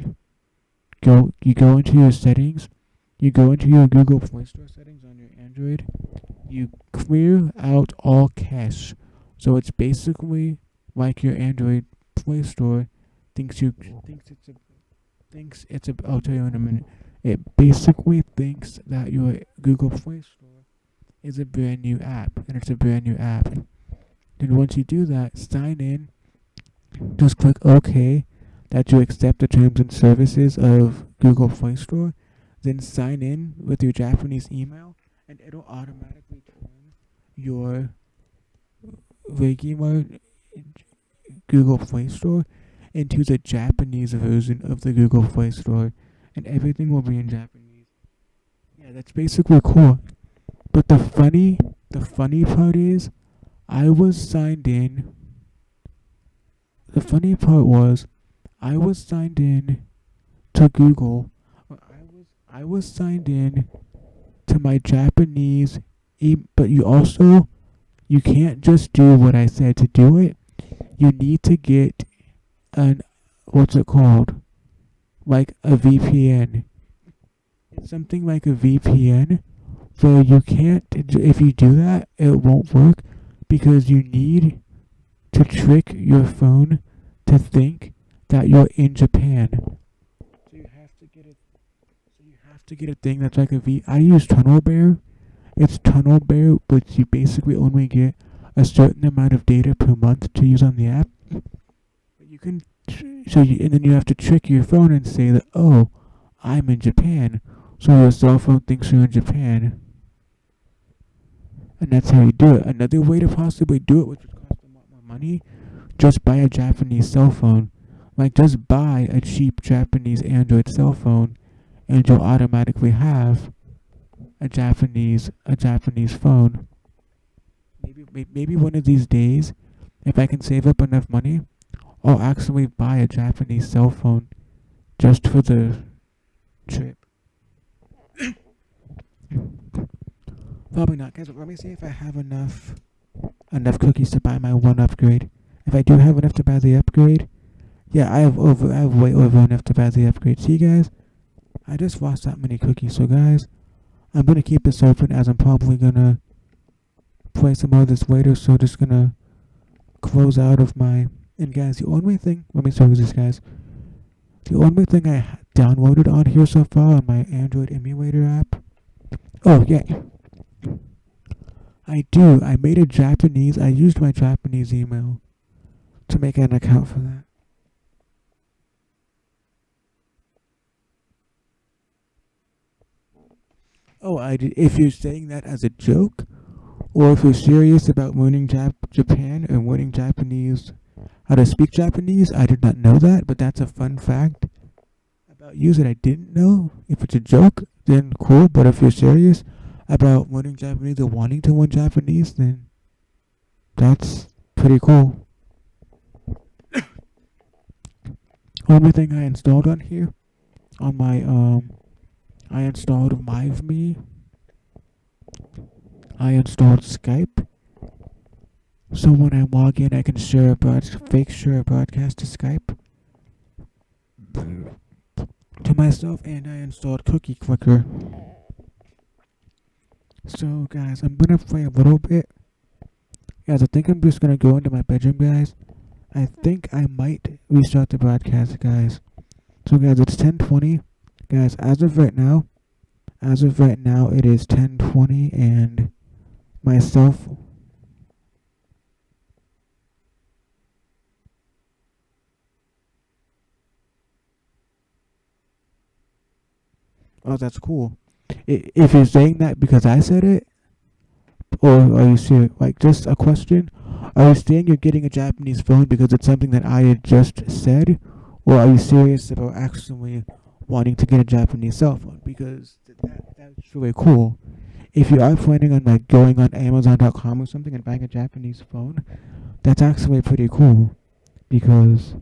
you go into your settings, you go into your Google Play Store settings on your Android, you clear out all cache. So it's basically like your Android Play Store thinks it's a I'll tell you in a minute. It basically thinks that your Google Play Store is a brand new app, and it's a brand new app. Then once you do that, sign in. Just click OK, that you accept the terms and services of Google Play Store. Then sign in with your Japanese email, and it'll automatically turn your regular Google Play Store into the Japanese version of the Google Play Store, and everything will be in Japanese. Yeah, that's basically cool. But the funny part is, I was signed in. The funny part was, I was signed in to Google. I was signed in to my Japanese, but you can't just do what I said to do it. You need to get what's it called? Like a VPN. It's something like a VPN, where you can't, if you do that, it won't work, because you need to trick your phone to think that you're in Japan. So you have to get a thing that's like I use Tunnel Bear. It's Tunnel Bear, but you basically only get a certain amount of data per month to use on the app. But you can, and then you have to trick your phone and say that, oh, I'm in Japan. So your cell phone thinks you're in Japan. And that's how you do it. Another way to possibly do it, which would cost a lot more money, just buy a Japanese cell phone. Like, just buy a cheap Japanese Android cell phone, and you'll automatically have a Japanese phone. Maybe one of these days, if I can save up enough money, I'll actually buy a Japanese cell phone just for the trip. Probably not, guys. But let me see if I have enough cookies to buy my one upgrade. If I do have enough to buy the upgrade, yeah, I have way over enough to buy the upgrade. See, guys, I just lost that many cookies. So, guys, I'm gonna keep this open, as I'm probably gonna play some more of this later. So, just gonna close out of my. And guys, the only thing, let me show you this, guys. The only thing I downloaded on here so far on my Android emulator app. Oh yeah. I used my Japanese email to make an account for that. Oh, I did. If you're saying that as a joke, or if you're serious about learning Japan and learning Japanese, how to speak Japanese, I did not know that, but that's a fun fact about you that I didn't know. If it's a joke, then cool, but if you're serious about learning Japanese or wanting to learn Japanese, then that's pretty cool. Only thing I installed on here, on my, I installed MiveMe, I installed Skype, so when I log in, I can share a broadcast to Skype to myself, and I installed Cookie Clicker. So, guys, I'm gonna play a little bit. Guys, I think I'm just gonna go into my bedroom, guys. I think I might restart the broadcast, guys. So, guys, it's 10:20. Guys, as of right now, it is 10:20, and myself. Oh, that's cool. If you're saying that because I said it, or are you serious? Like, just a question. Are you saying you're getting a Japanese phone because it's something that I had just said? Or are you serious about actually wanting to get a Japanese cell phone? Because that's really cool. If you are planning on like going on Amazon.com or something and buying a Japanese phone, that's actually pretty cool. Because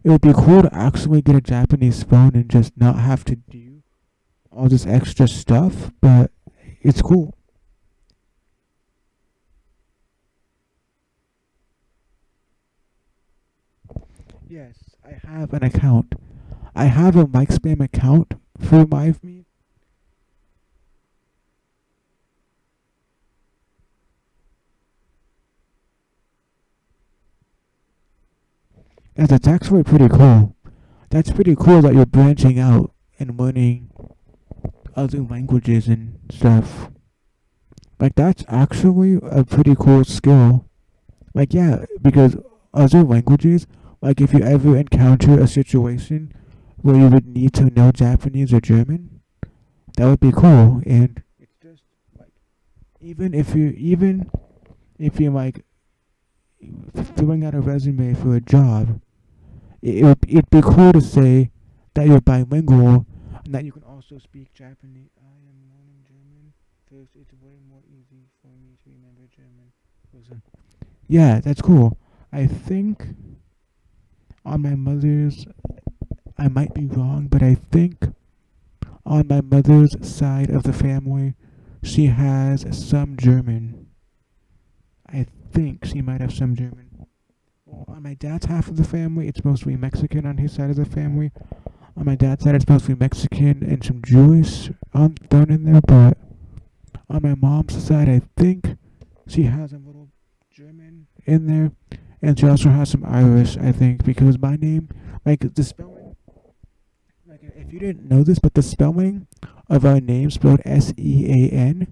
it would be cool to actually get a Japanese phone and just not have to do all this extra stuff, but it's cool. Yes, I have an account. I have a Mike Spam account for MyVme. And that's actually pretty cool. That's pretty cool that you're branching out and learning other languages and stuff. Like, that's actually a pretty cool skill. Like, yeah, because other languages, like, if you ever encounter a situation where you would need to know Japanese or German, that would be cool. And it's just, like, even if you're, like, filling out a resume for a job, it'd be cool to say that you're bilingual and that you can also speak Japanese. I am learning German. First, it's way more easy for me to remember German. Listen. Yeah, that's cool. I think on my mother's, I might be wrong, but I think on my mother's side of the family, she has some German. I think she might have some German. Well, on my dad's half of the family, it's mostly Mexican on his side of the family. On my dad's side, it's mostly Mexican and some Jewish thrown in there, but on my mom's side, I think she has a little German in there, and she also has some Irish, I think, because my name, like the spelling, like if you didn't know this, but the spelling of our name spelled Sean,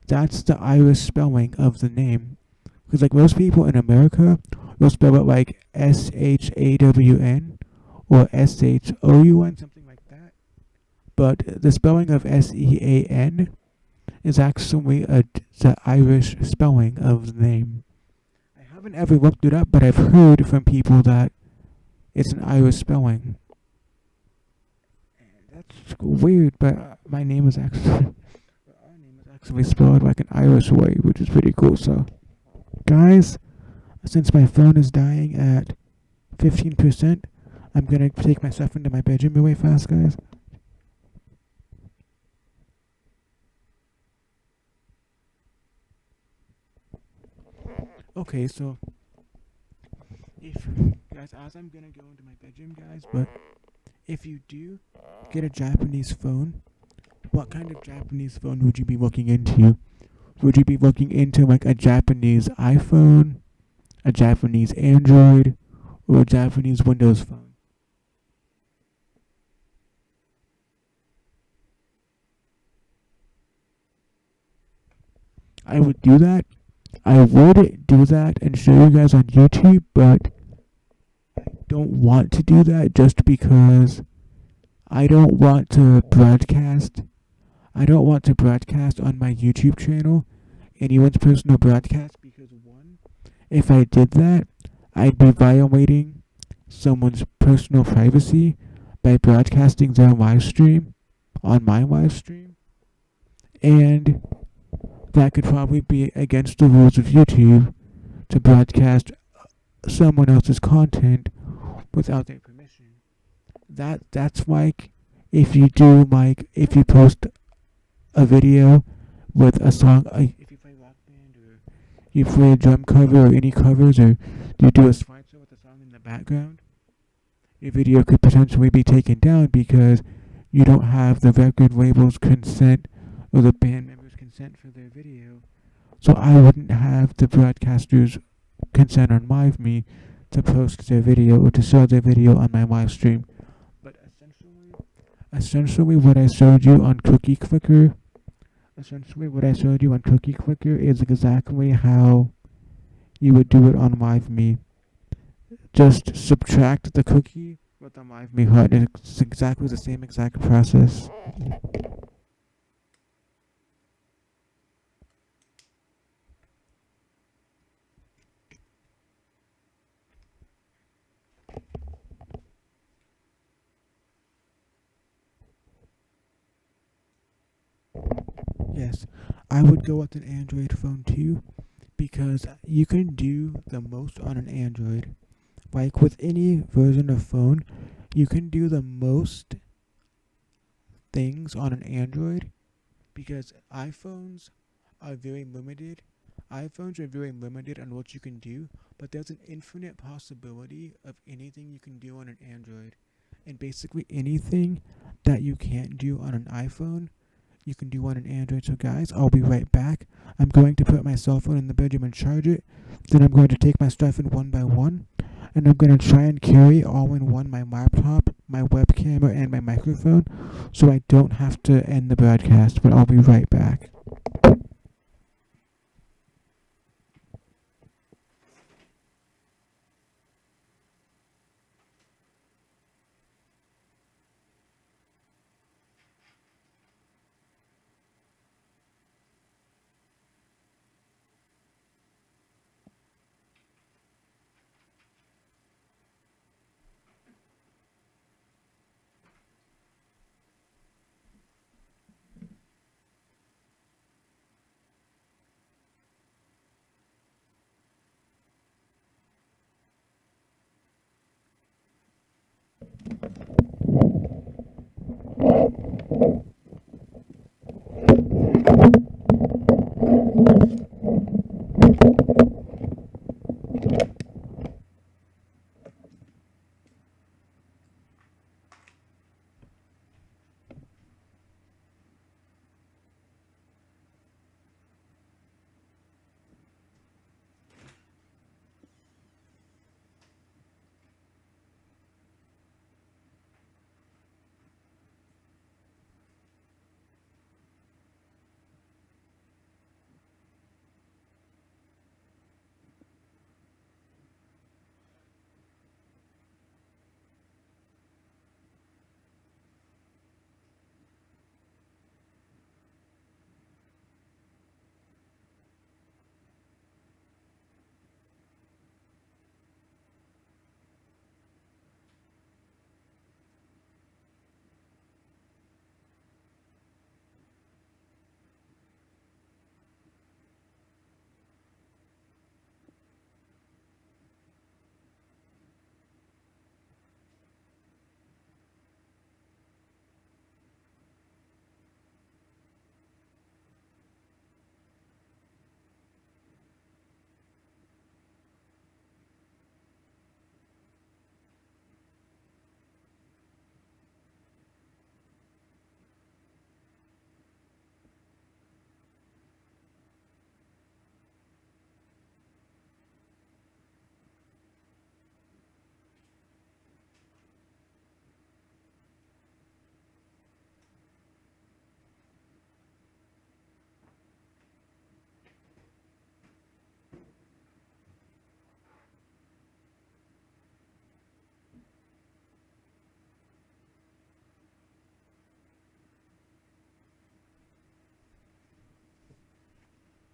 that's the Irish spelling of the name. Because like most people in America will spell it like Shawn or Shoun, something like that. But the spelling of Sean is actually the Irish spelling of the name. I haven't ever looked it up, but I've heard from people that it's an Irish spelling. And that's weird, but my name is actually our name is actually spelled like an Irish way, which is pretty cool. So, guys, since my phone is dying at 15%, I'm gonna take myself into my bedroom really fast, guys. Okay, so if guys, as I'm gonna go into my bedroom, guys, but if you do get a Japanese phone, what kind of Japanese phone would you be looking into? Would you be looking into like a Japanese iPhone, a Japanese Android, or a Japanese Windows phone? I would do that. I would do that and show you guys on YouTube, but I don't want to do that just because I don't want to broadcast. I don't want to broadcast on my YouTube channel anyone's personal broadcast because one, if I did that, I'd be violating someone's personal privacy by broadcasting their live stream on my live stream, and that could probably be against the rules of YouTube to broadcast someone else's content without their permission. That's like if you post a video with a song, if you play rock band or you play a drum cover or any covers, or you do a slideshow with a song in the background, your video could potentially be taken down because you don't have the record label's consent or the band members' consent for their video. So I wouldn't have the broadcaster's consent on MyVme to post their video or to show their video on my live stream. But essentially what I showed you on Cookie Clicker, is exactly how you would do it on MyVme. Just subtract the cookie But the MyMe Hut is exactly the same exact process. Yes, I would go with an Android phone too because you can do the most on an Android. Like with any version of phone, you can do the most things on an Android because iPhones are very limited. iPhones are very limited on what you can do, but there's an infinite possibility of anything you can do on an Android. And basically anything that you can't do on an iPhone, you can do on an Android. So guys, I'll be right back. I'm going to put my cell phone in the bedroom and charge it. Then I'm going to take my stuff in one by one. And I'm going to try and carry all in one my laptop, my web camera, and my microphone so I don't have to end the broadcast. But I'll be right back.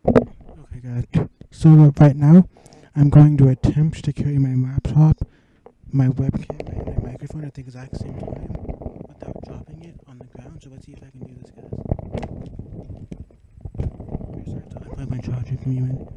Okay, guys. So right now, I'm going to attempt to carry my laptop, my webcam, and my microphone at the exact same time without dropping it on the ground. So let's see if I can do this, guys. Restart to unplug my charger from you in.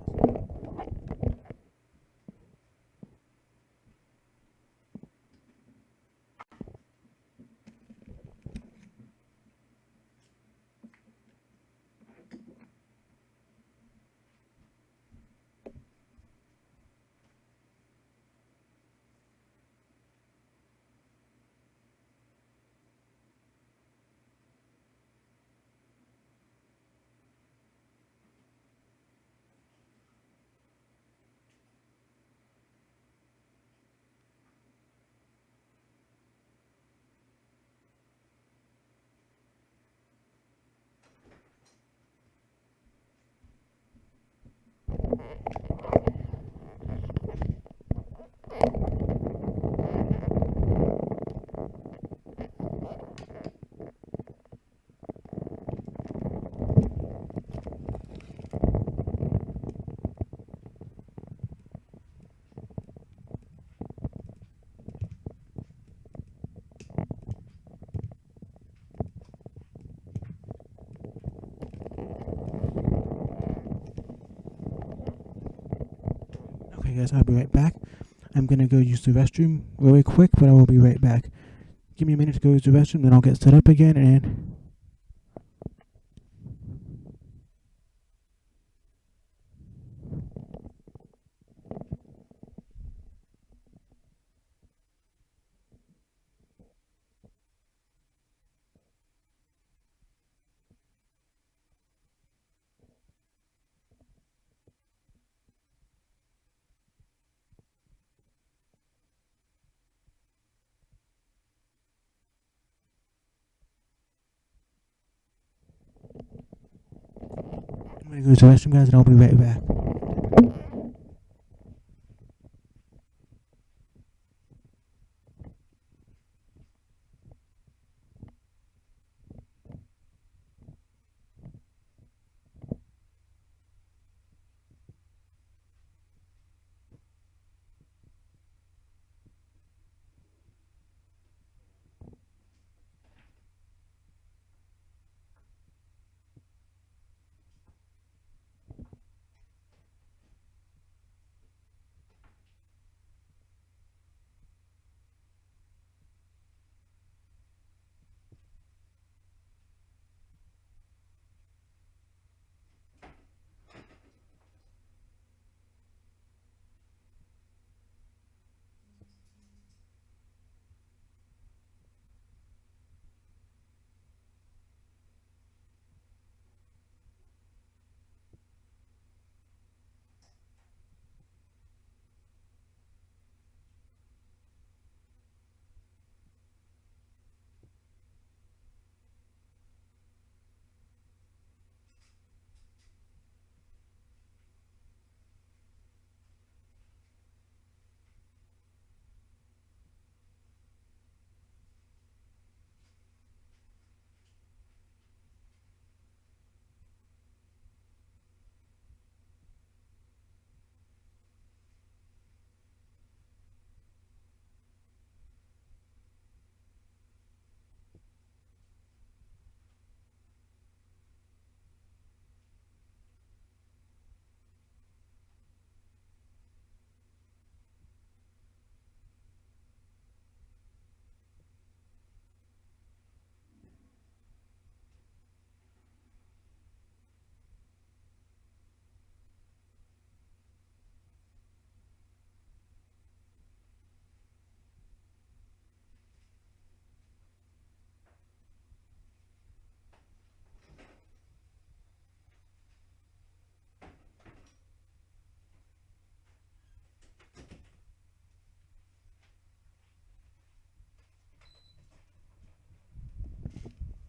Okay, guys, I'll be right back. I'm gonna go use the restroom really quick, but I will be right back. Give me a minute to go use the restroom, then I'll get set up again, and... I'm gonna go use the restroom, guys, and I'll be right back.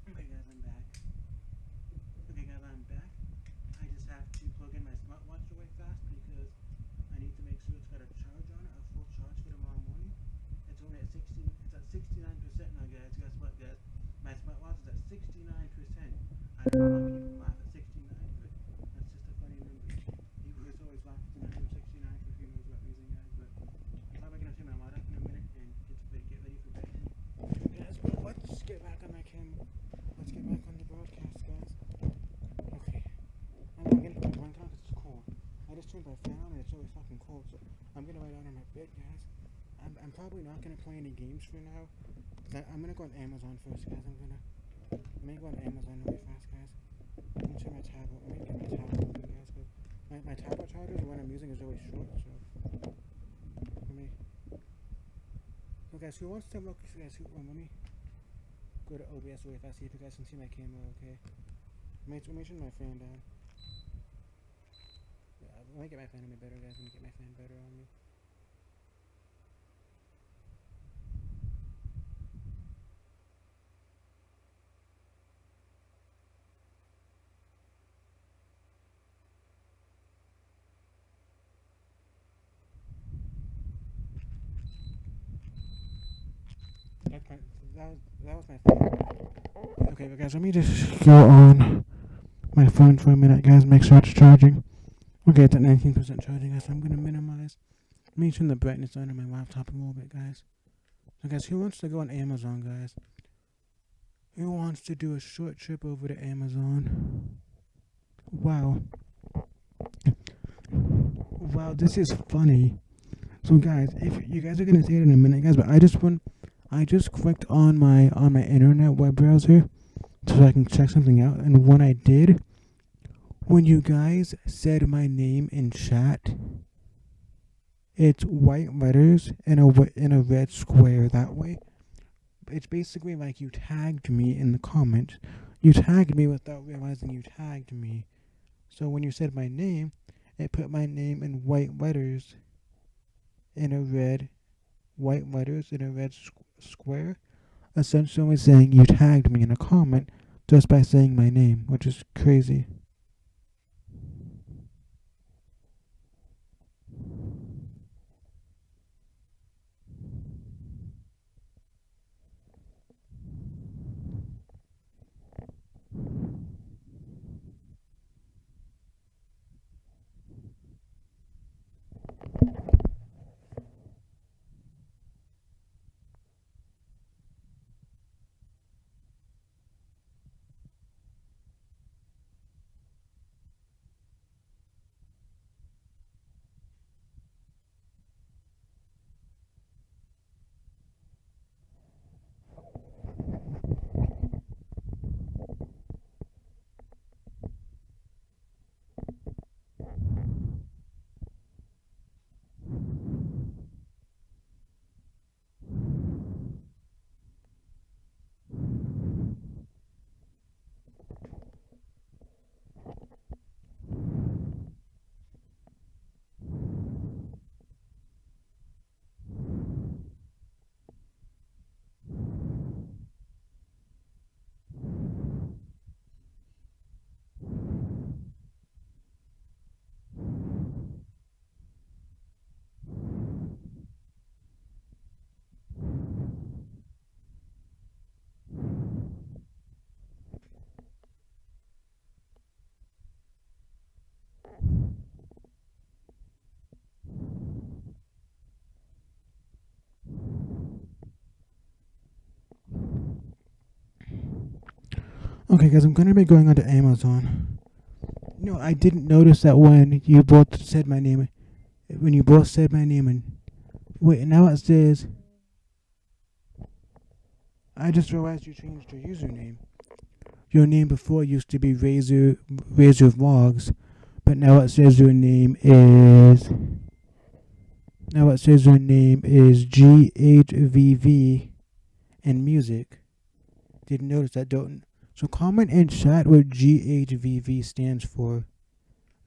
Okay, guys, I'm back. I just have to plug in my smartwatch really fast because I need to make sure it's got a charge on it, a full charge for tomorrow morning. It's only at 16. It's at 69% now, guys. Guess what, guys? My smartwatch is at 69%. I don't know why people laugh at 69, but that's just a funny number. People just always laugh at the number 69 for who knows what reason, guys. But I'm probably gonna turn my light up in a minute and get ready for bed. Guys, but let's get back on my camera. Let's get back on the broadcast, guys. Okay. I'm not getting to one time because it's cold. I just turned my fan on and it's really fucking cold, so I'm gonna lie down on my bed, guys. I'm probably not gonna play any games for now. I'm gonna go on Amazon first, guys. Let me go on Amazon really fast, guys. Let me turn my tablet. Let me get my tablet open, guys. Cause my tablet charger, the one I'm using, is really short, so let me. So, guys, who wants to look? Guys, let me go to OBS really fast. See if you guys can see my camera, okay? Let me turn my fan down. Yeah, let me get my fan on me better, guys. Let me get my fan better on me. That was my phone. Okay, but guys, let me just go on my phone for a minute, guys. Make sure it's charging. Okay, it's at 19% charging, guys. I'm gonna minimize. Let me turn the brightness down on my laptop a little bit, guys. So, guys, who wants to go on Amazon, guys? Who wants to do a short trip over to Amazon? Wow. Wow, this is funny. So guys, if you guys are gonna see it in a minute, guys, but I just clicked on my internet web browser so I can check something out, and when I did, when you guys said my name in chat, it's white letters in a red square that way. It's basically like you tagged me in the comments. You tagged me without realizing you tagged me. So when you said my name, it put my name in white letters in a red white letters in a red square, essentially saying you tagged me in a comment just by saying my name, which is crazy. Okay, guys, I'm gonna be going onto Amazon. No, I didn't notice that when you both said my name. When you both said my name and wait, now it says. I just realized you changed your username. Your name before used to be Razor Vlogs, but now it says your name is. Now it says your name is GHVV and music. Didn't notice that, don't. So comment in chat what GHVV stands for,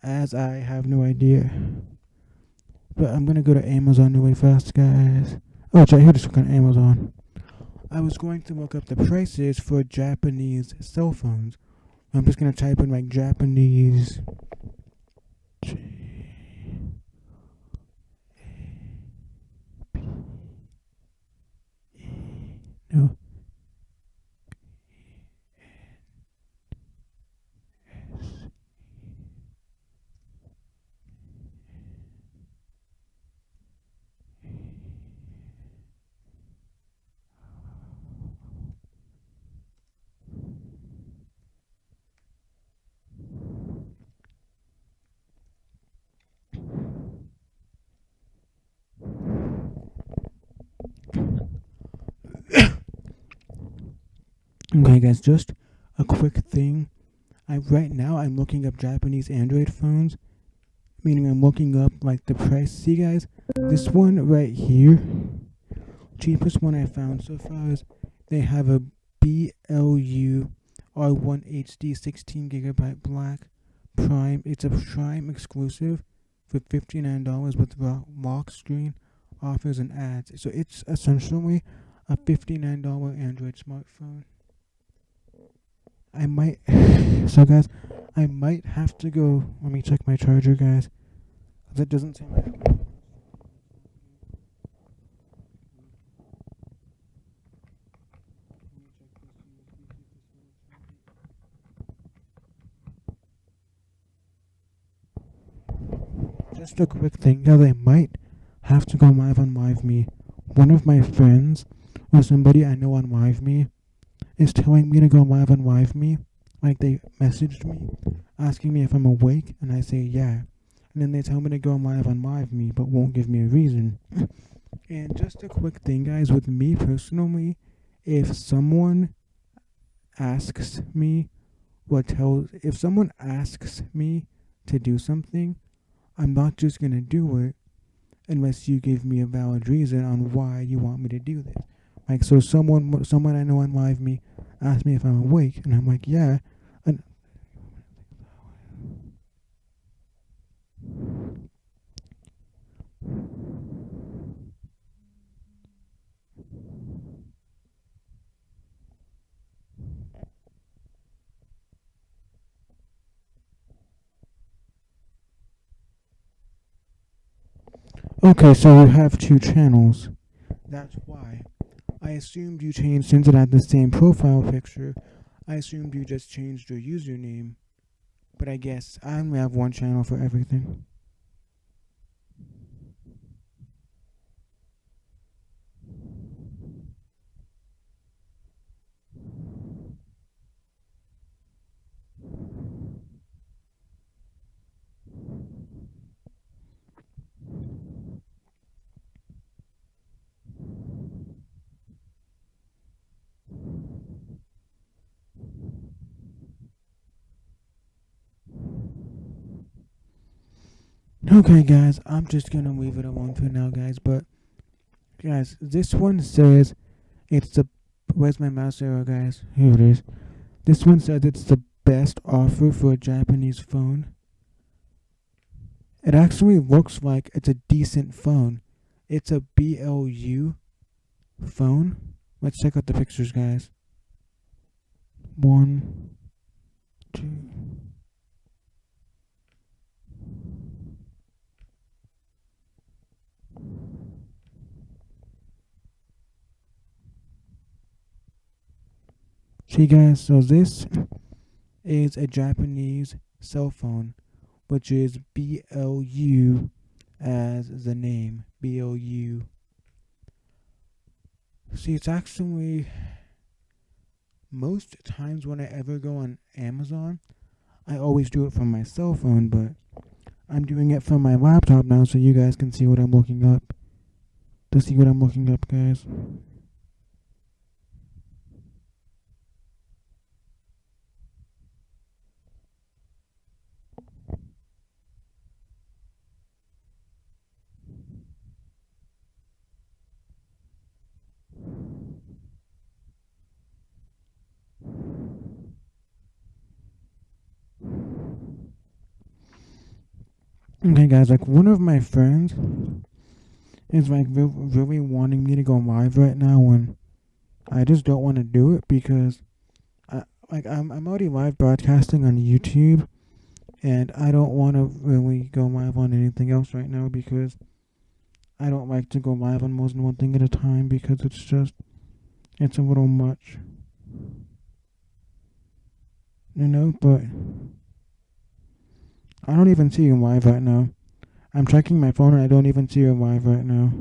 as I have no idea. But I'm gonna go to Amazon really fast, guys. Oh, it's right here. Just click on Amazon. I was going to look up the prices for Japanese cell phones. I'm just gonna type in like Japanese. No. Okay, guys, just a quick thing. Right now I'm looking up Japanese Android phones, meaning I'm looking up like the price. See, guys, this one right here, cheapest one I found so far is they have a BLU R1 HD 16GB black Prime. It's a Prime exclusive for $59 with lock screen, offers and ads. So it's essentially a $59 Android smartphone. I might, so guys, I might have to go. Let me check my charger, guys. That doesn't seem like. Just a quick thing, guys. I might have to go live on LiveMe. One of my friends, or somebody I know on LiveMe, is telling me to go live on LiveMe. Like, they messaged me asking me if I'm awake, and I say yeah. And and then they tell me to go live on LiveMe, but won't give me a reason. And just a quick thing, guys, with me personally, if someone asks me if someone asks me to do something, I'm not just gonna do it unless you give me a valid reason on why you want me to do this. Like, so someone I know on LiveMe asked me if I'm awake, and I'm like, yeah. And okay, so you have two channels. That's why. I assumed you changed, since it had the same profile picture, I assumed you just changed your username. But I guess I only have one channel for everything. Okay, guys, I'm just gonna leave it alone for now, guys. But, guys, this one says it's the. Where's my mouse arrow, guys? Here it is. This one says it's the best offer for a Japanese phone. It actually looks like it's a decent phone. It's a BLU phone. Let's check out the pictures, guys. 1, 2. See, guys, so this is a Japanese cell phone, which is BLU as the name, BLU. See, it's actually, most times when I ever go on Amazon, I always do it from my cell phone, but I'm doing it from my laptop now so you guys can see what I'm looking up. To see what I'm looking up, guys. Okay, guys, like, one of my friends is like really wanting me to go live right now, and I just don't want to do it because I'm already live broadcasting on YouTube, and I don't want to really go live on anything else right now because I don't like to go live on more than one thing at a time because it's a little much, but I don't even see you live right now. I'm checking my phone and I don't even see you live right now.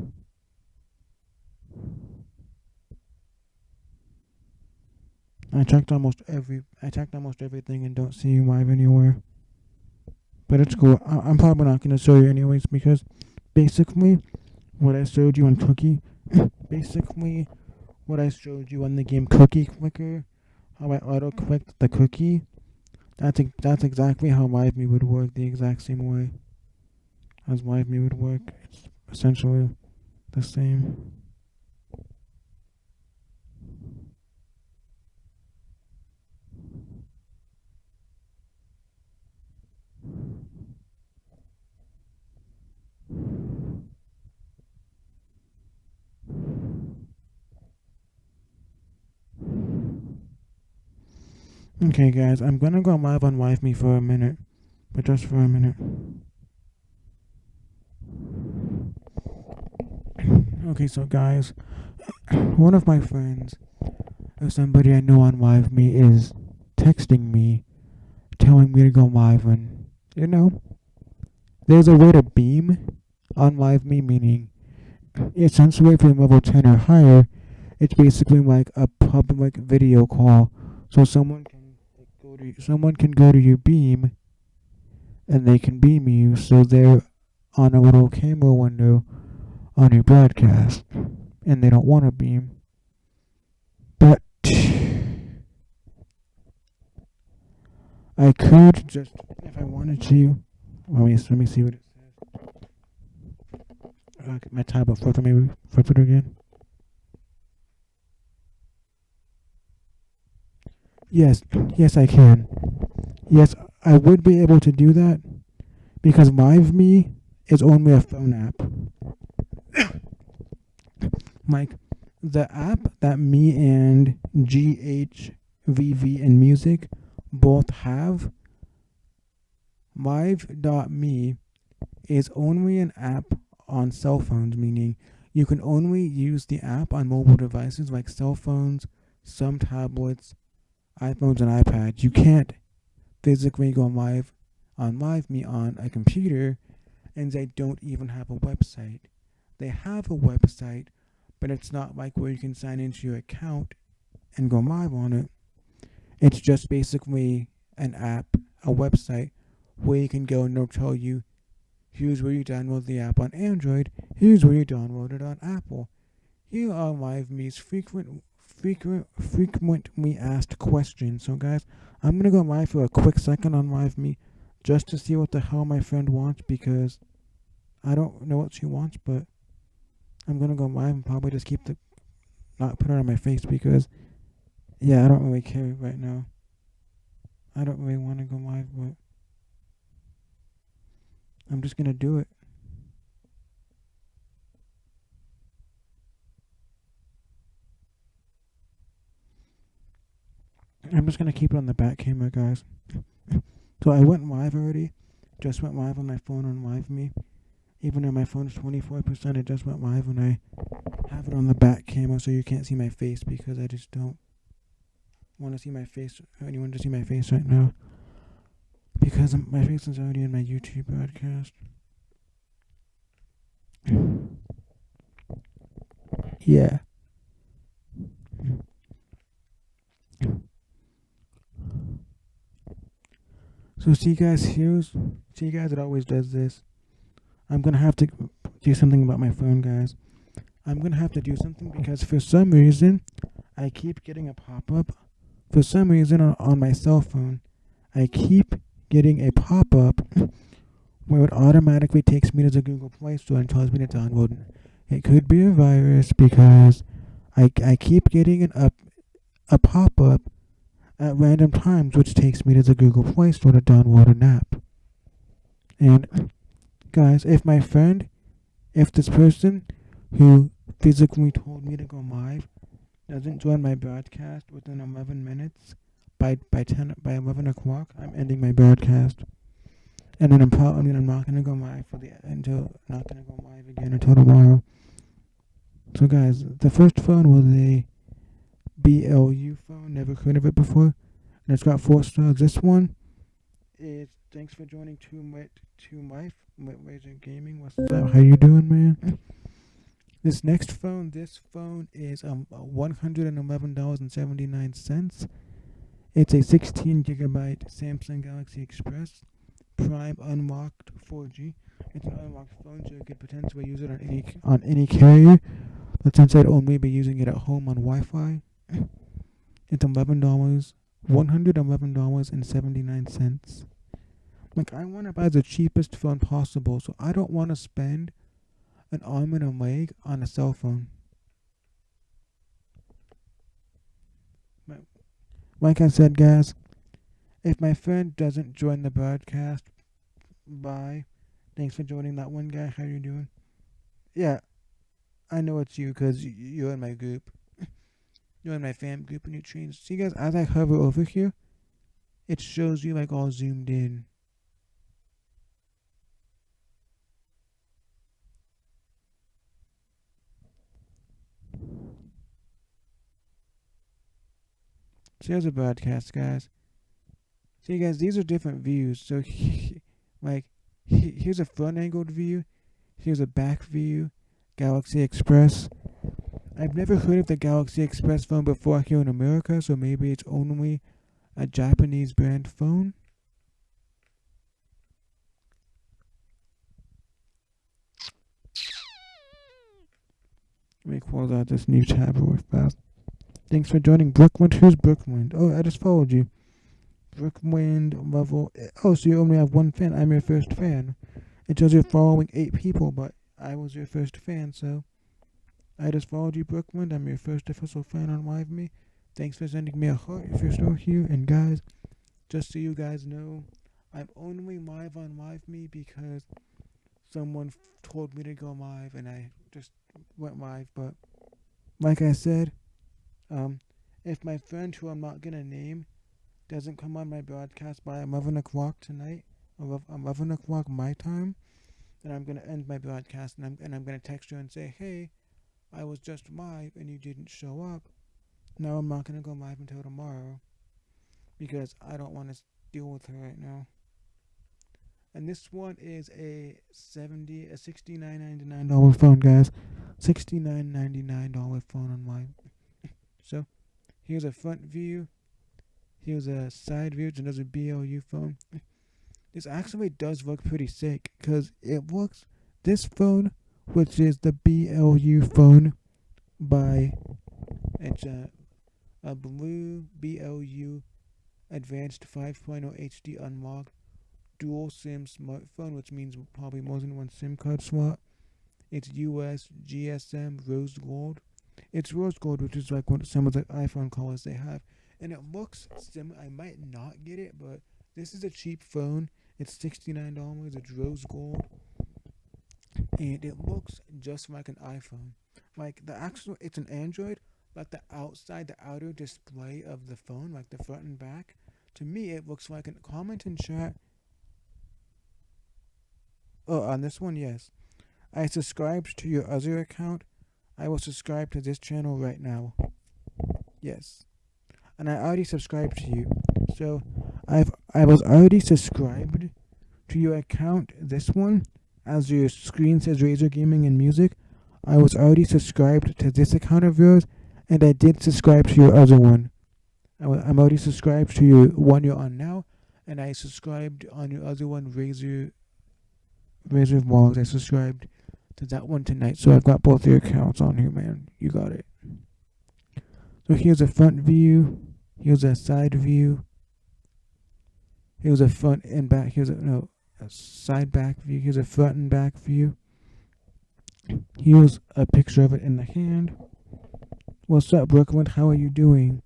I checked almost everything and don't see you live anywhere. But it's cool. I'm probably not gonna show you anyways because basically what I showed you on Cookie, what I showed you on the game Cookie Clicker, how I auto clicked the cookie. That's exactly how LiveMe would work, the exact same way as LiveMe would work. It's essentially the same. Okay, guys, I'm gonna go live on LiveMe for a minute, but just for a minute. Okay, so guys, one of my friends, or somebody I know on LiveMe, is texting me, telling me to go live, and there's a way to beam on LiveMe, meaning essentially if you're level 10 or higher, it's basically like a public video call, so someone can go to your beam and they can beam you, so they're on a little camera window on your broadcast, and they don't want to beam. But I could just, if I wanted to, let me see what it says. My tablet flip it again. Yes, I can. Yes, I would be able to do that because LiveMe is only a phone app. Like the app that me and GHVV and Music both have, Live.me is only an app on cell phones, meaning you can only use the app on mobile devices like cell phones, some tablets, iPhones, and iPads. You can't physically go live on LiveMe on a computer, and they don't even have a website. They have a website, but it's not like where you can sign into your account and go live on it. It's just basically an app, a website, where you can go and they'll tell you, here's where you download the app on Android, here's where you download it on Apple. Here are LiveMe's frequently asked questions. So guys, I'm going to go live for a quick second on LiveMe just to see what the hell my friend wants, because I don't know what she wants, but I'm going to go live and probably just not put it on my face because, yeah, I don't really care right now. I don't really want to go live, but I'm just going to do it. I'm just going to keep it on the back camera, guys. So I went live already. Just went live on my phone on LiveMe. Even though my phone is 24%, it just went live when I have it on the back camera so you can't see my face because I just don't want to see my face, or anyone to see my face right now. Because my face is already in my YouTube broadcast. Yeah. So see guys, it always does this. I'm gonna have to do something about my phone, guys. I'm gonna have to do something because for some reason I keep getting a pop-up. For some reason on my cell phone, I keep getting a pop-up where it automatically takes me to the Google Play Store and tells me to download it. It could be a virus because I keep getting a pop-up at random times which takes me to the Google Play Store to download an app. And guys, if this person who physically told me to go live doesn't join my broadcast within 11 minutes, by 11 o'clock, I'm ending my broadcast. And then I'm not gonna go live again until tomorrow. So guys, the first phone was a BLU phone, never heard of it before, and it's got 4 stars. This one is thanks for joining Two Life, Laser Gaming. What's up? How you doing, man? This phone is $111.79. It's a 16 gigabyte Samsung Galaxy Express Prime unlocked 4G. It's an unlocked phone, so you could potentially use it on any carrier. But since I'd only be using it at home on Wi-Fi, it's $111.79. Like, I want to buy the cheapest phone possible, so I don't want to spend an arm and a leg on a cell phone. Like I said, guys, if my friend doesn't join the broadcast, bye. Thanks for joining that one guy. How you doing? Yeah, I know it's you because you're in my group. You're in my fam group and you change. See, guys, as I hover over here, it shows you like all zoomed in. So here's a broadcast, guys. See, guys, these are different views. So, here's a front-angled view. Here's a back view. Galaxy Express. I've never heard of the Galaxy Express phone before here in America, so maybe it's only a Japanese brand phone. Let me close out this new tab real fast. Thanks for joining Brookwind. Who's Brookwind? Oh, I just followed you. Brookwind level. Oh, so you only have one fan. I'm your first fan. It says you're following 8 people, but I was your first fan, so I just followed you, Brookwind. I'm your first official fan on LiveMe. Thanks for sending me a heart if you're still here. And guys, just so you guys know, I'm only live on LiveMe because someone told me to go live, and I just went live. But like I said, if my friend who I'm not gonna name doesn't come on my broadcast by 11 o'clock tonight, 11 o'clock my time, then I'm gonna end my broadcast, and I'm gonna text her and say, hey, I was just live and you didn't show up. Now I'm not gonna go live until tomorrow because I don't want to deal with her right now. And this one is a $69.99 phone, guys. $69.99 phone on mine. So here's a front view. Here's a side view. It's another BLU phone. This actually does look pretty sick because it looks. This phone, which is the BLU phone by. It's a blue BLU Advanced 5.0 HD Unlocked dual SIM smartphone, which means probably more than one SIM card slot. It's US GSM Rose Gold. It's Rose Gold, which is like what some of the iPhone colors they have. And it looks similar. I might not get it, but this is a cheap phone. It's $69. It's Rose Gold. And it looks just like an iPhone. Like the actual, it's an Android, but the outer display of the phone, like the front and back, to me it looks like an comment in chat. Oh, on this one, yes. I subscribed to your other account. I will subscribe to this channel right now. Yes. And I already subscribed to you. So I was already subscribed to your account, this one, as your screen says Razor Gaming and Music. I was already subscribed to this account of yours, and I did subscribe to your other one. I'm already subscribed to your one you're on now, and I subscribed on your other one, Razor Vlogs. I subscribed to that one tonight, so I've got both your accounts on here, man. You got it. So here's a front view. Here's a side view. Here's a front and back. Here's a side back view. Here's a front and back view. Here's a picture of it in the hand. What's up, Brookwind? How are you doing?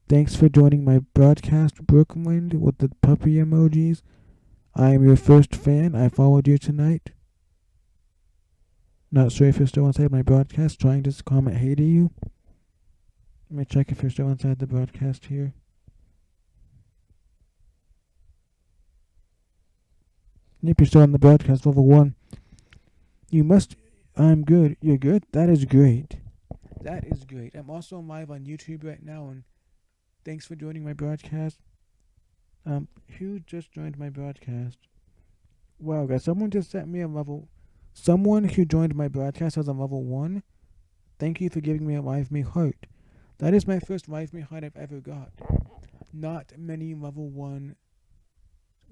Thanks for joining my broadcast, Brookwind, with the puppy emojis. I am your first fan. I followed you tonight. Not sure if you're still inside my broadcast. Trying to comment hey to you. Let me check if you're still inside the broadcast here. Yep, you're still on the broadcast, level 1. You must. I'm good. You're good? That is great. That is great. I'm also live on YouTube right now, and thanks for joining my broadcast. Who just joined my broadcast? Wow, guys, someone just sent me a level. Someone who joined my broadcast has a level 1. Thank you for giving me a LiveMe heart. That is my first LiveMe heart I've ever got. Not many level 1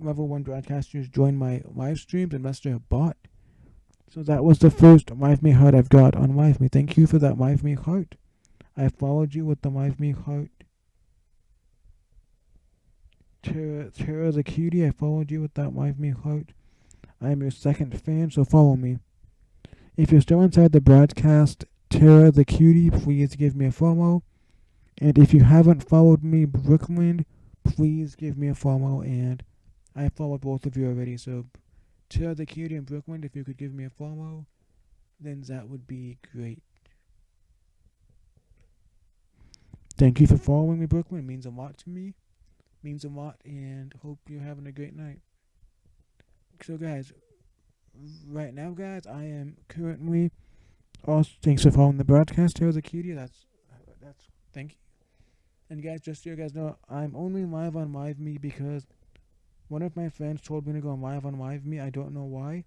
broadcasters join my live streams unless they're a bot. So that was the first LiveMe heart I've got on LiveMe. Thank you for that LiveMe heart. I followed you with the LiveMe heart. Tara the cutie, I followed you with that LiveMe heart. I am your second fan, so follow me. If you're still inside the broadcast, Tara the cutie, please give me a follow. And if you haven't followed me, Brookwind, please give me a follow. And I followed both of you already, so Tara the cutie and Brookwind, if you could give me a follow, then that would be great. Thank you for following me, Brookwind. It means a lot to me. Means a lot, and hope you're having a great night. So guys, right now, guys, I am currently also, thanks for following the broadcast. Here's a cutie. That's thank you. And guys, just so you guys know, I'm only live on LiveMe because one of my friends told me to go live on LiveMe. I don't know why,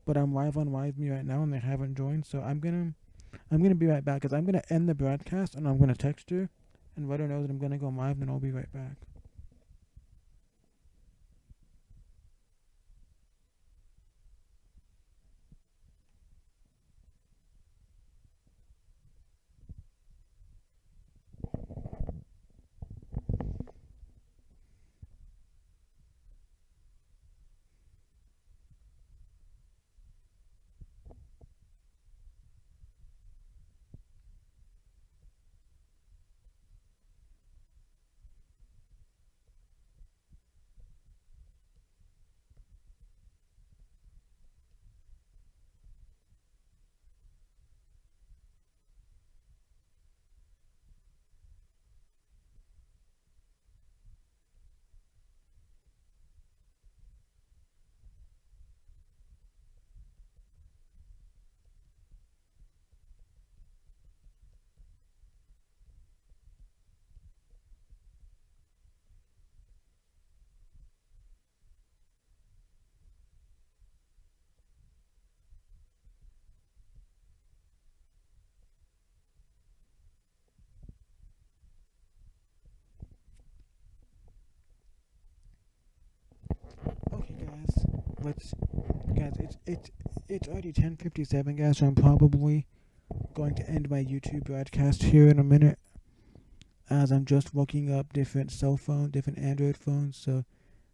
but I'm live on LiveMe right now, and they haven't joined. So I'm gonna be right back because I'm gonna end the broadcast and I'm gonna text her and let her know that I'm gonna go live, and I'll be right back. let's guys. It's already 10:57, guys. So I'm probably going to end my YouTube broadcast here in a minute, as I'm just looking up different different Android phones. So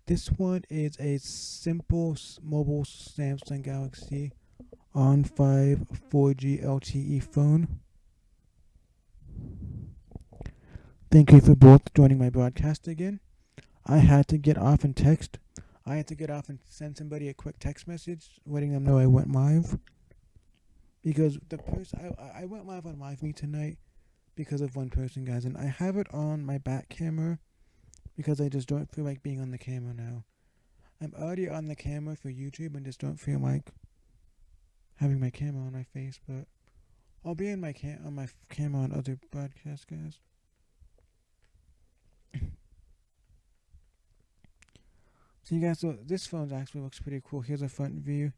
this one is a simple mobile Samsung Galaxy on 5 4G LTE phone. Thank you for both joining my broadcast again. I had to get off and text. I had to get off and send somebody a quick text message letting them know I went live. Because the person I went live on Live Me tonight because of one person, guys, and I have it on my back camera because I just don't feel like being on the camera now. I'm already on the camera for YouTube and just don't feel like having my camera on my face, but I'll be in my on my camera on other broadcasts, guys. So you guys, so this phone actually looks pretty cool. Here's a front view.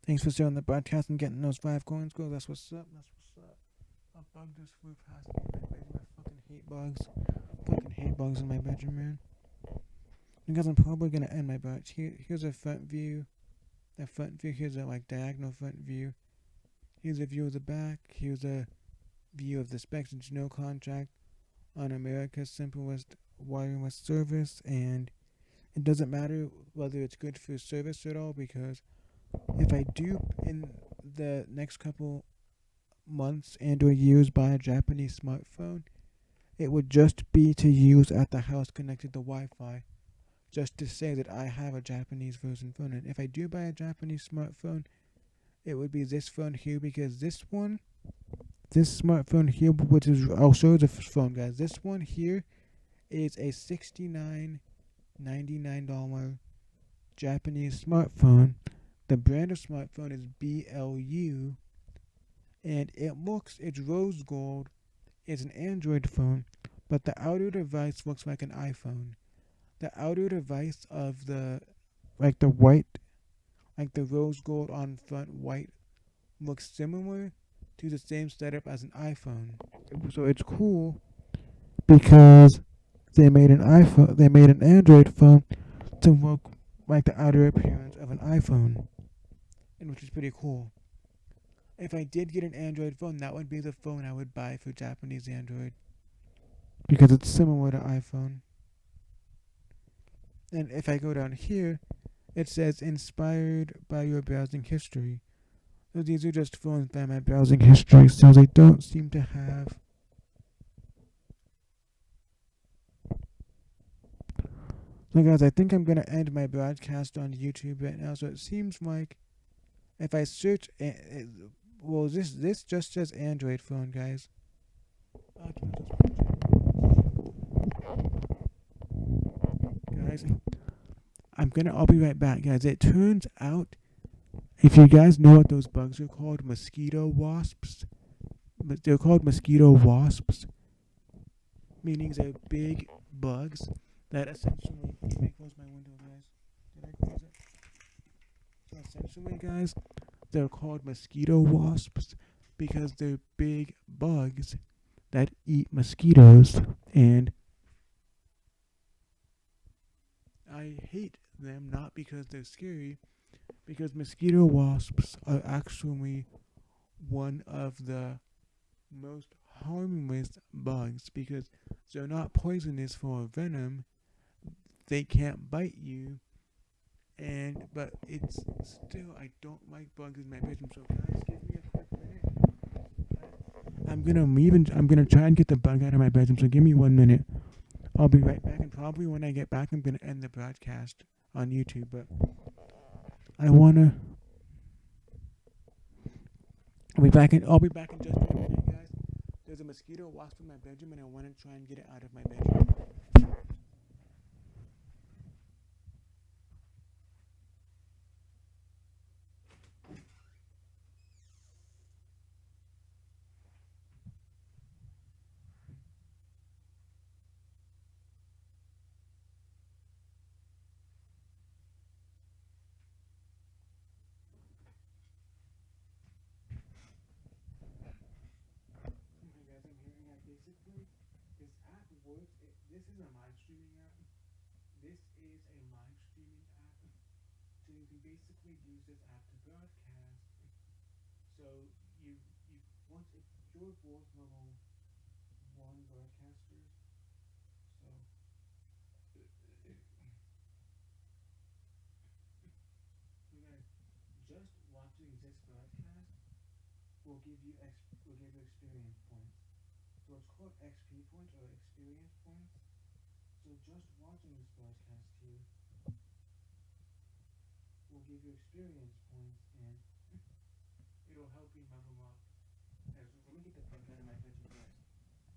Thanks for sharing the broadcast and getting those 5 coins, girl. That's what's up. That's what's up. A bug just flew past me in my bedroom. I fucking hate bugs. Fucking hate bugs in my bedroom, man. You guys, I'm probably gonna end my broadcast. Here's a front view. The front view. Here's a like diagonal front view. Here's a view of the back. Here's a view of the specs and no contract on America's simplest wireless service, and it doesn't matter whether it's good for service at all, because if I do in the next couple months and or years buy a Japanese smartphone, it would just be to use at the house connected to Wi-Fi, just to say that I have a Japanese version phone. And if I do buy a Japanese smartphone, it would be this phone here, because this smartphone here, which is, I'll show you the phone, guys. This one here is a $69.99 Japanese smartphone. The brand of smartphone is BLU, and it's rose gold. It's an Android phone, but the outer device looks like an iPhone. The outer device of the white, like the rose gold on front white, looks similar to the same setup as an iPhone. So it's cool because they made an Android phone to look like the outer appearance of an iPhone, and which is pretty cool. If I did get an Android phone, that would be the phone I would buy for Japanese Android, because it's similar to iPhone. And if I go down here, it says inspired by your browsing history. So these are just phones by my browsing history, so they don't seem to have. So guys, I think I'm going to end my broadcast on YouTube right now. So it seems like if I search, well, this just says Android phone, guys. Guys, I'll be right back, guys. It turns out, if you guys know what those bugs are called, mosquito wasps. But they're called mosquito wasps, meaning they're big bugs that essentially. Let me close my window, guys. Did I close it? So essentially, guys, they're called mosquito wasps because they're big bugs that eat mosquitoes, and I hate them not because they're scary, because mosquito wasps are actually one of the most harmless bugs, because they're not poisonous for venom. They can't bite you, but it's still, I don't like bugs in my bedroom. So guys, give me a quick minute. I'm gonna leave and I'm gonna try and get the bug out of my bedroom. So give me 1 minute. I'll be right back, and probably when I get back, I'm gonna end the broadcast on YouTube. But I'll be back in just a minute, guys. There's a mosquito wasp in my bedroom, and I want to try and get it out of my bedroom. Basically, this app works. This is a live streaming app. This is a live streaming app So you can basically use this app to broadcast. So you once if you're both level one broadcasters, so you guys just watching this broadcast will give you experience points. So it's called XP points or experience points. So just watching this broadcast here will give you experience points and it'll help you level up. Let me get the fuck out of my bedroom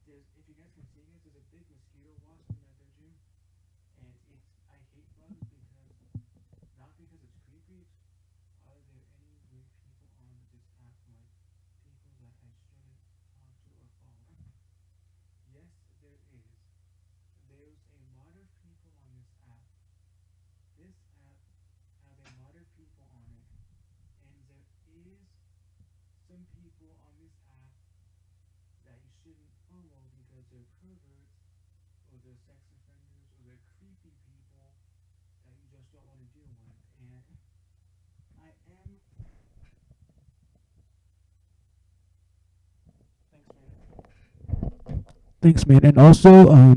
first. If you guys can see this, there's a big mosquito wasp in my bedroom, and I hate bugs because not because it's creepy. Are there any weird people on this app, like people that I shouldn't talk to or follow? Yes, there is. There's a lot of people on this app. This app has a lot of people on it, and there is some people on this app that you shouldn't follow because they're perverts, or they're sex offenders, or they're creepy people that you just don't want to deal with. And I am. Thanks, man. And also,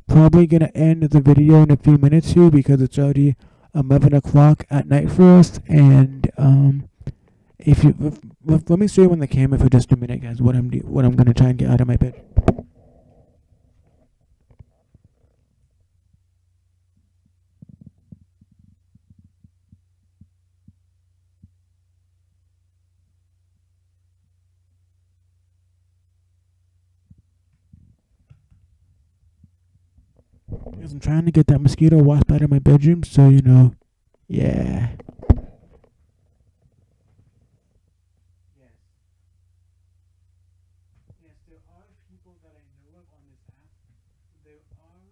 probably gonna end the video in a few minutes here because it's already 11 o'clock at night for us. And if you let me show you on the camera for just a minute, guys. What I'm gonna try and get out of my bed. Because I'm trying to get that mosquito wasp out of my bedroom, so yeah. Yes. Yes, there are people that I know of on this app. There's one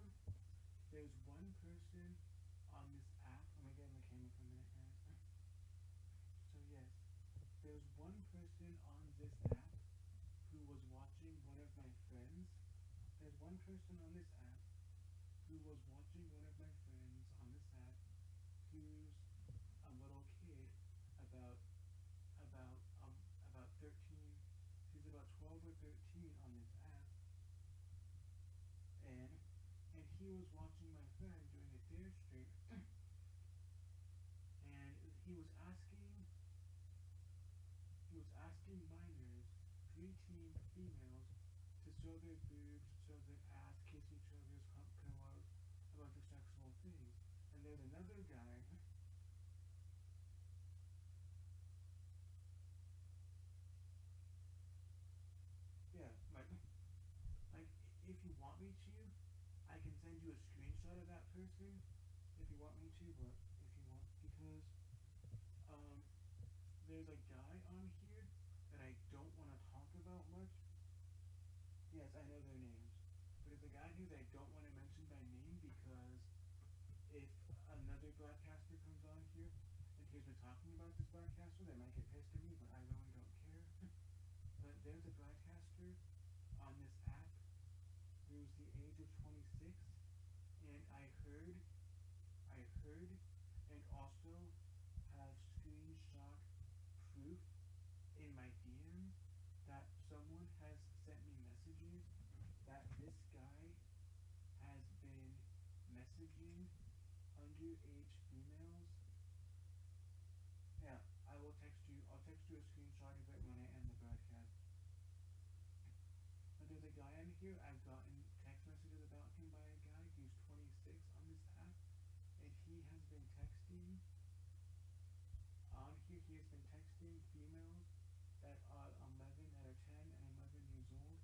person on this app. Let me get in the camera for a minute, guys. So yes, there's one person on this app who was watching one of my friends. There's one person on this app who was watching one of my friends on this app who's a little kid about about um about 13. He's about 12 or 13 on this app, and he was watching my friend doing a dare stream, and he was asking minors, preteen females, to show their boobs, show their ass, kiss each other's pillows, a bunch of sexual things. And there's another guy. Yeah, like if you want me to, I can send you a screenshot of that person if you want me to, but if you want, because um there's a guy on here that I don't want to talk about much. Yes, I know their names, but there's a guy here that I don't want to mention by name because if another broadcaster comes on here and hears me talking about this broadcaster, they might get pissed at me, but I really don't care. But there's a broadcaster on this app who's the age of 26, and I heard, and also have screenshot proof in my DMs that someone has sent me messages that this guy has been messaging underage females. Yeah, I will text you. I'll text you a screenshot of it when I end the broadcast. But there's a guy on here. I've gotten text messages about him by a guy who's 26 on this app, and he has been texting on here. He has been texting females that are 11, that are 10 and 11 years old,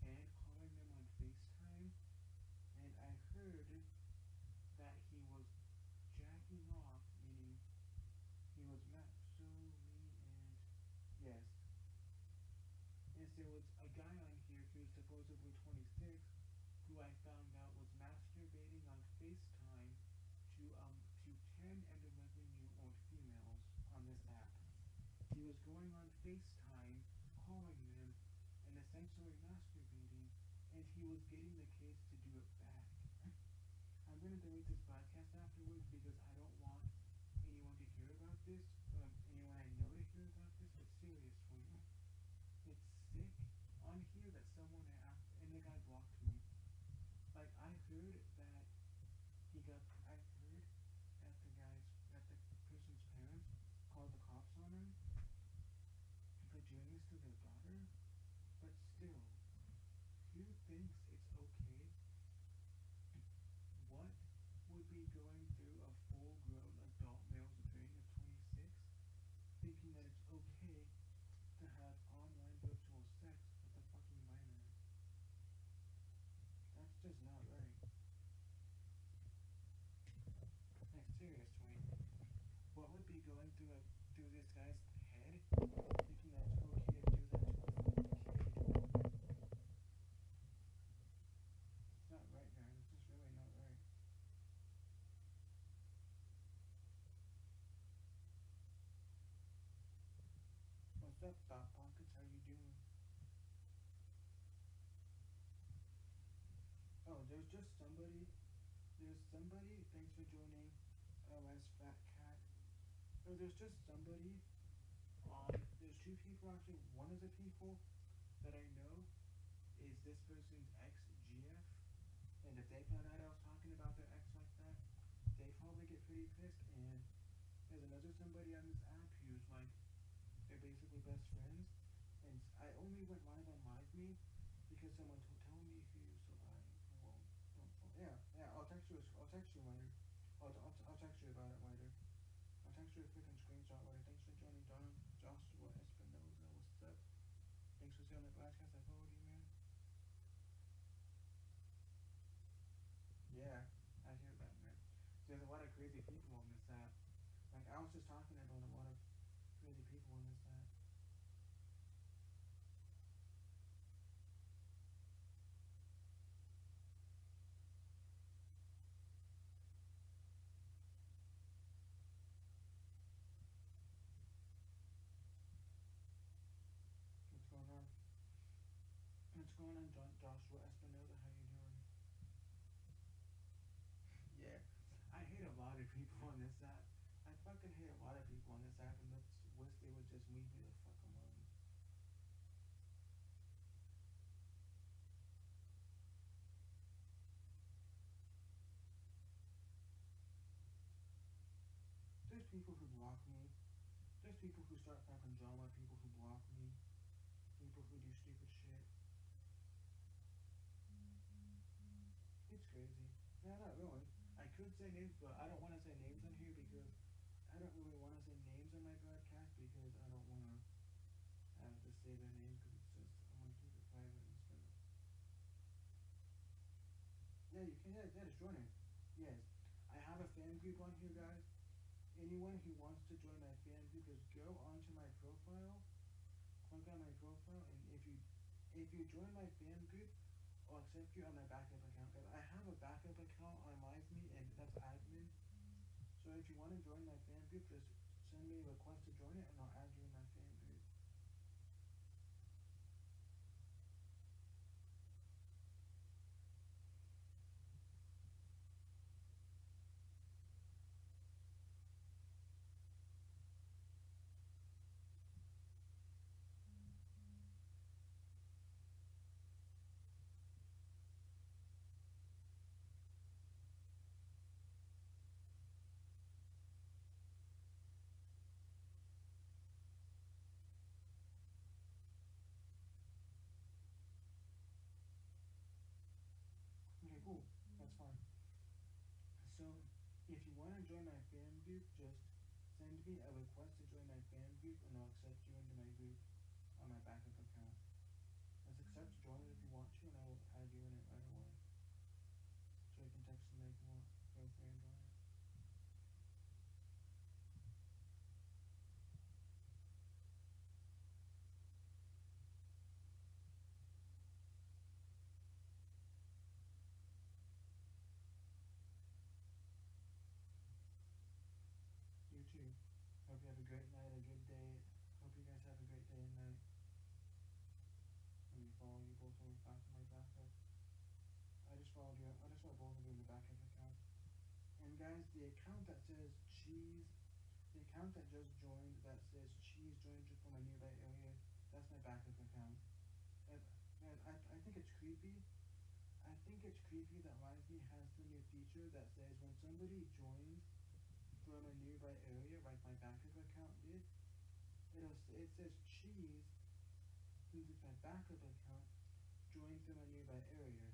and calling them on FaceTime. And I heard that he was jacking off, meaning he was so me and yes. Yes, there was a guy on here who's supposedly 26 who I found out was masturbating on FaceTime to 10 and 11-year-old females on this app. He was going on FaceTime, calling them, and essentially masturbating, and he was getting the kids to do it back. I'm going to delete this podcast afterwards because I don't want a this from anyone I know to hear about this, but serious for you. It's sick on here that someone asked, and the guy blocked me. Like, I heard that I heard that that the person's parents called the cops on him for doing this to their daughter, but still, who thinks it's okay? What would be going through a full-grown adult male's brain of 26, thinking that it's okay to have online virtual sex with a fucking minor? That's just not right. Like, seriously, what would be going through this guy's head, thinking that it's okay to do that to a fucking kid? It's not right, guys. It's just really not right. What's up, Thought Pockets? How you doing? Oh, there's somebody, thanks for joining, LS Fat Cat. Or there's just somebody there's two people actually. One of the people that I know is this person's ex, GF. And if they found out I was talking about their ex like that, they probably get pretty pissed. And there's another somebody on this app who's like, they're basically best friends. And I only went live on LiveMe because someone told me who, so I won't. Yeah, I'll text you later. I'll text you about it later. I'll text you a freaking screenshot later. Thanks for joining, Don Joshua Espinoza. What's up? Thanks for seeing the broadcast. I followed you, man. Yeah, I hear that, man. There's a lot of crazy people on this app. Like, I was just talking about a lot of crazy people on this app. What's going on? What's going on, Joshua Espinoza? How you doing? Yeah, I hate a lot of people on this app. I fucking hate a lot of people on this app, and wish they would just leave me the fuck alone. There's people who block me. There's people who start fucking drama, people who block me, people who do stupid shit. It's crazy. No, not really. I could say names, but I don't want to say names on here because I don't really want to say names on my broadcast because I don't want to have to say their names because it's just, I want to keep it private and stuff. Yeah, you can, yeah, just join it. Yes. I have a fan group on here, guys. Anyone who wants to join my fan group, just go onto my profile, click on my profile, and if you join my fan group, I'll accept you on my backup account. Guys, I have a backup account on LiveMe, and that's admin. So if you want to join my fan group, just send me a request to join it, and I'll add you in my fan group. Okay, cool. That's fine. So, if you want to join my fan group, just send me a request to join my fan group, and I'll accept you into my group on my backup account. Just accept join it if you want to, and I will add you in it right away. So you can text me if you want. Feel free and join it. You too. Hope you have a great night, a good day. Hope you guys have a great day and night. Let me follow you both on my backup. I just followed both of you in the backup account. And guys, the account that says cheese, the account that just joined that says cheese joined from a nearby area, that's my backup account. And I think it's creepy. I think it's creepy that Wisely has the new feature that says when somebody joins from a nearby area, like my backup account did, it says cheese, since it's my backup account, joined from a nearby area.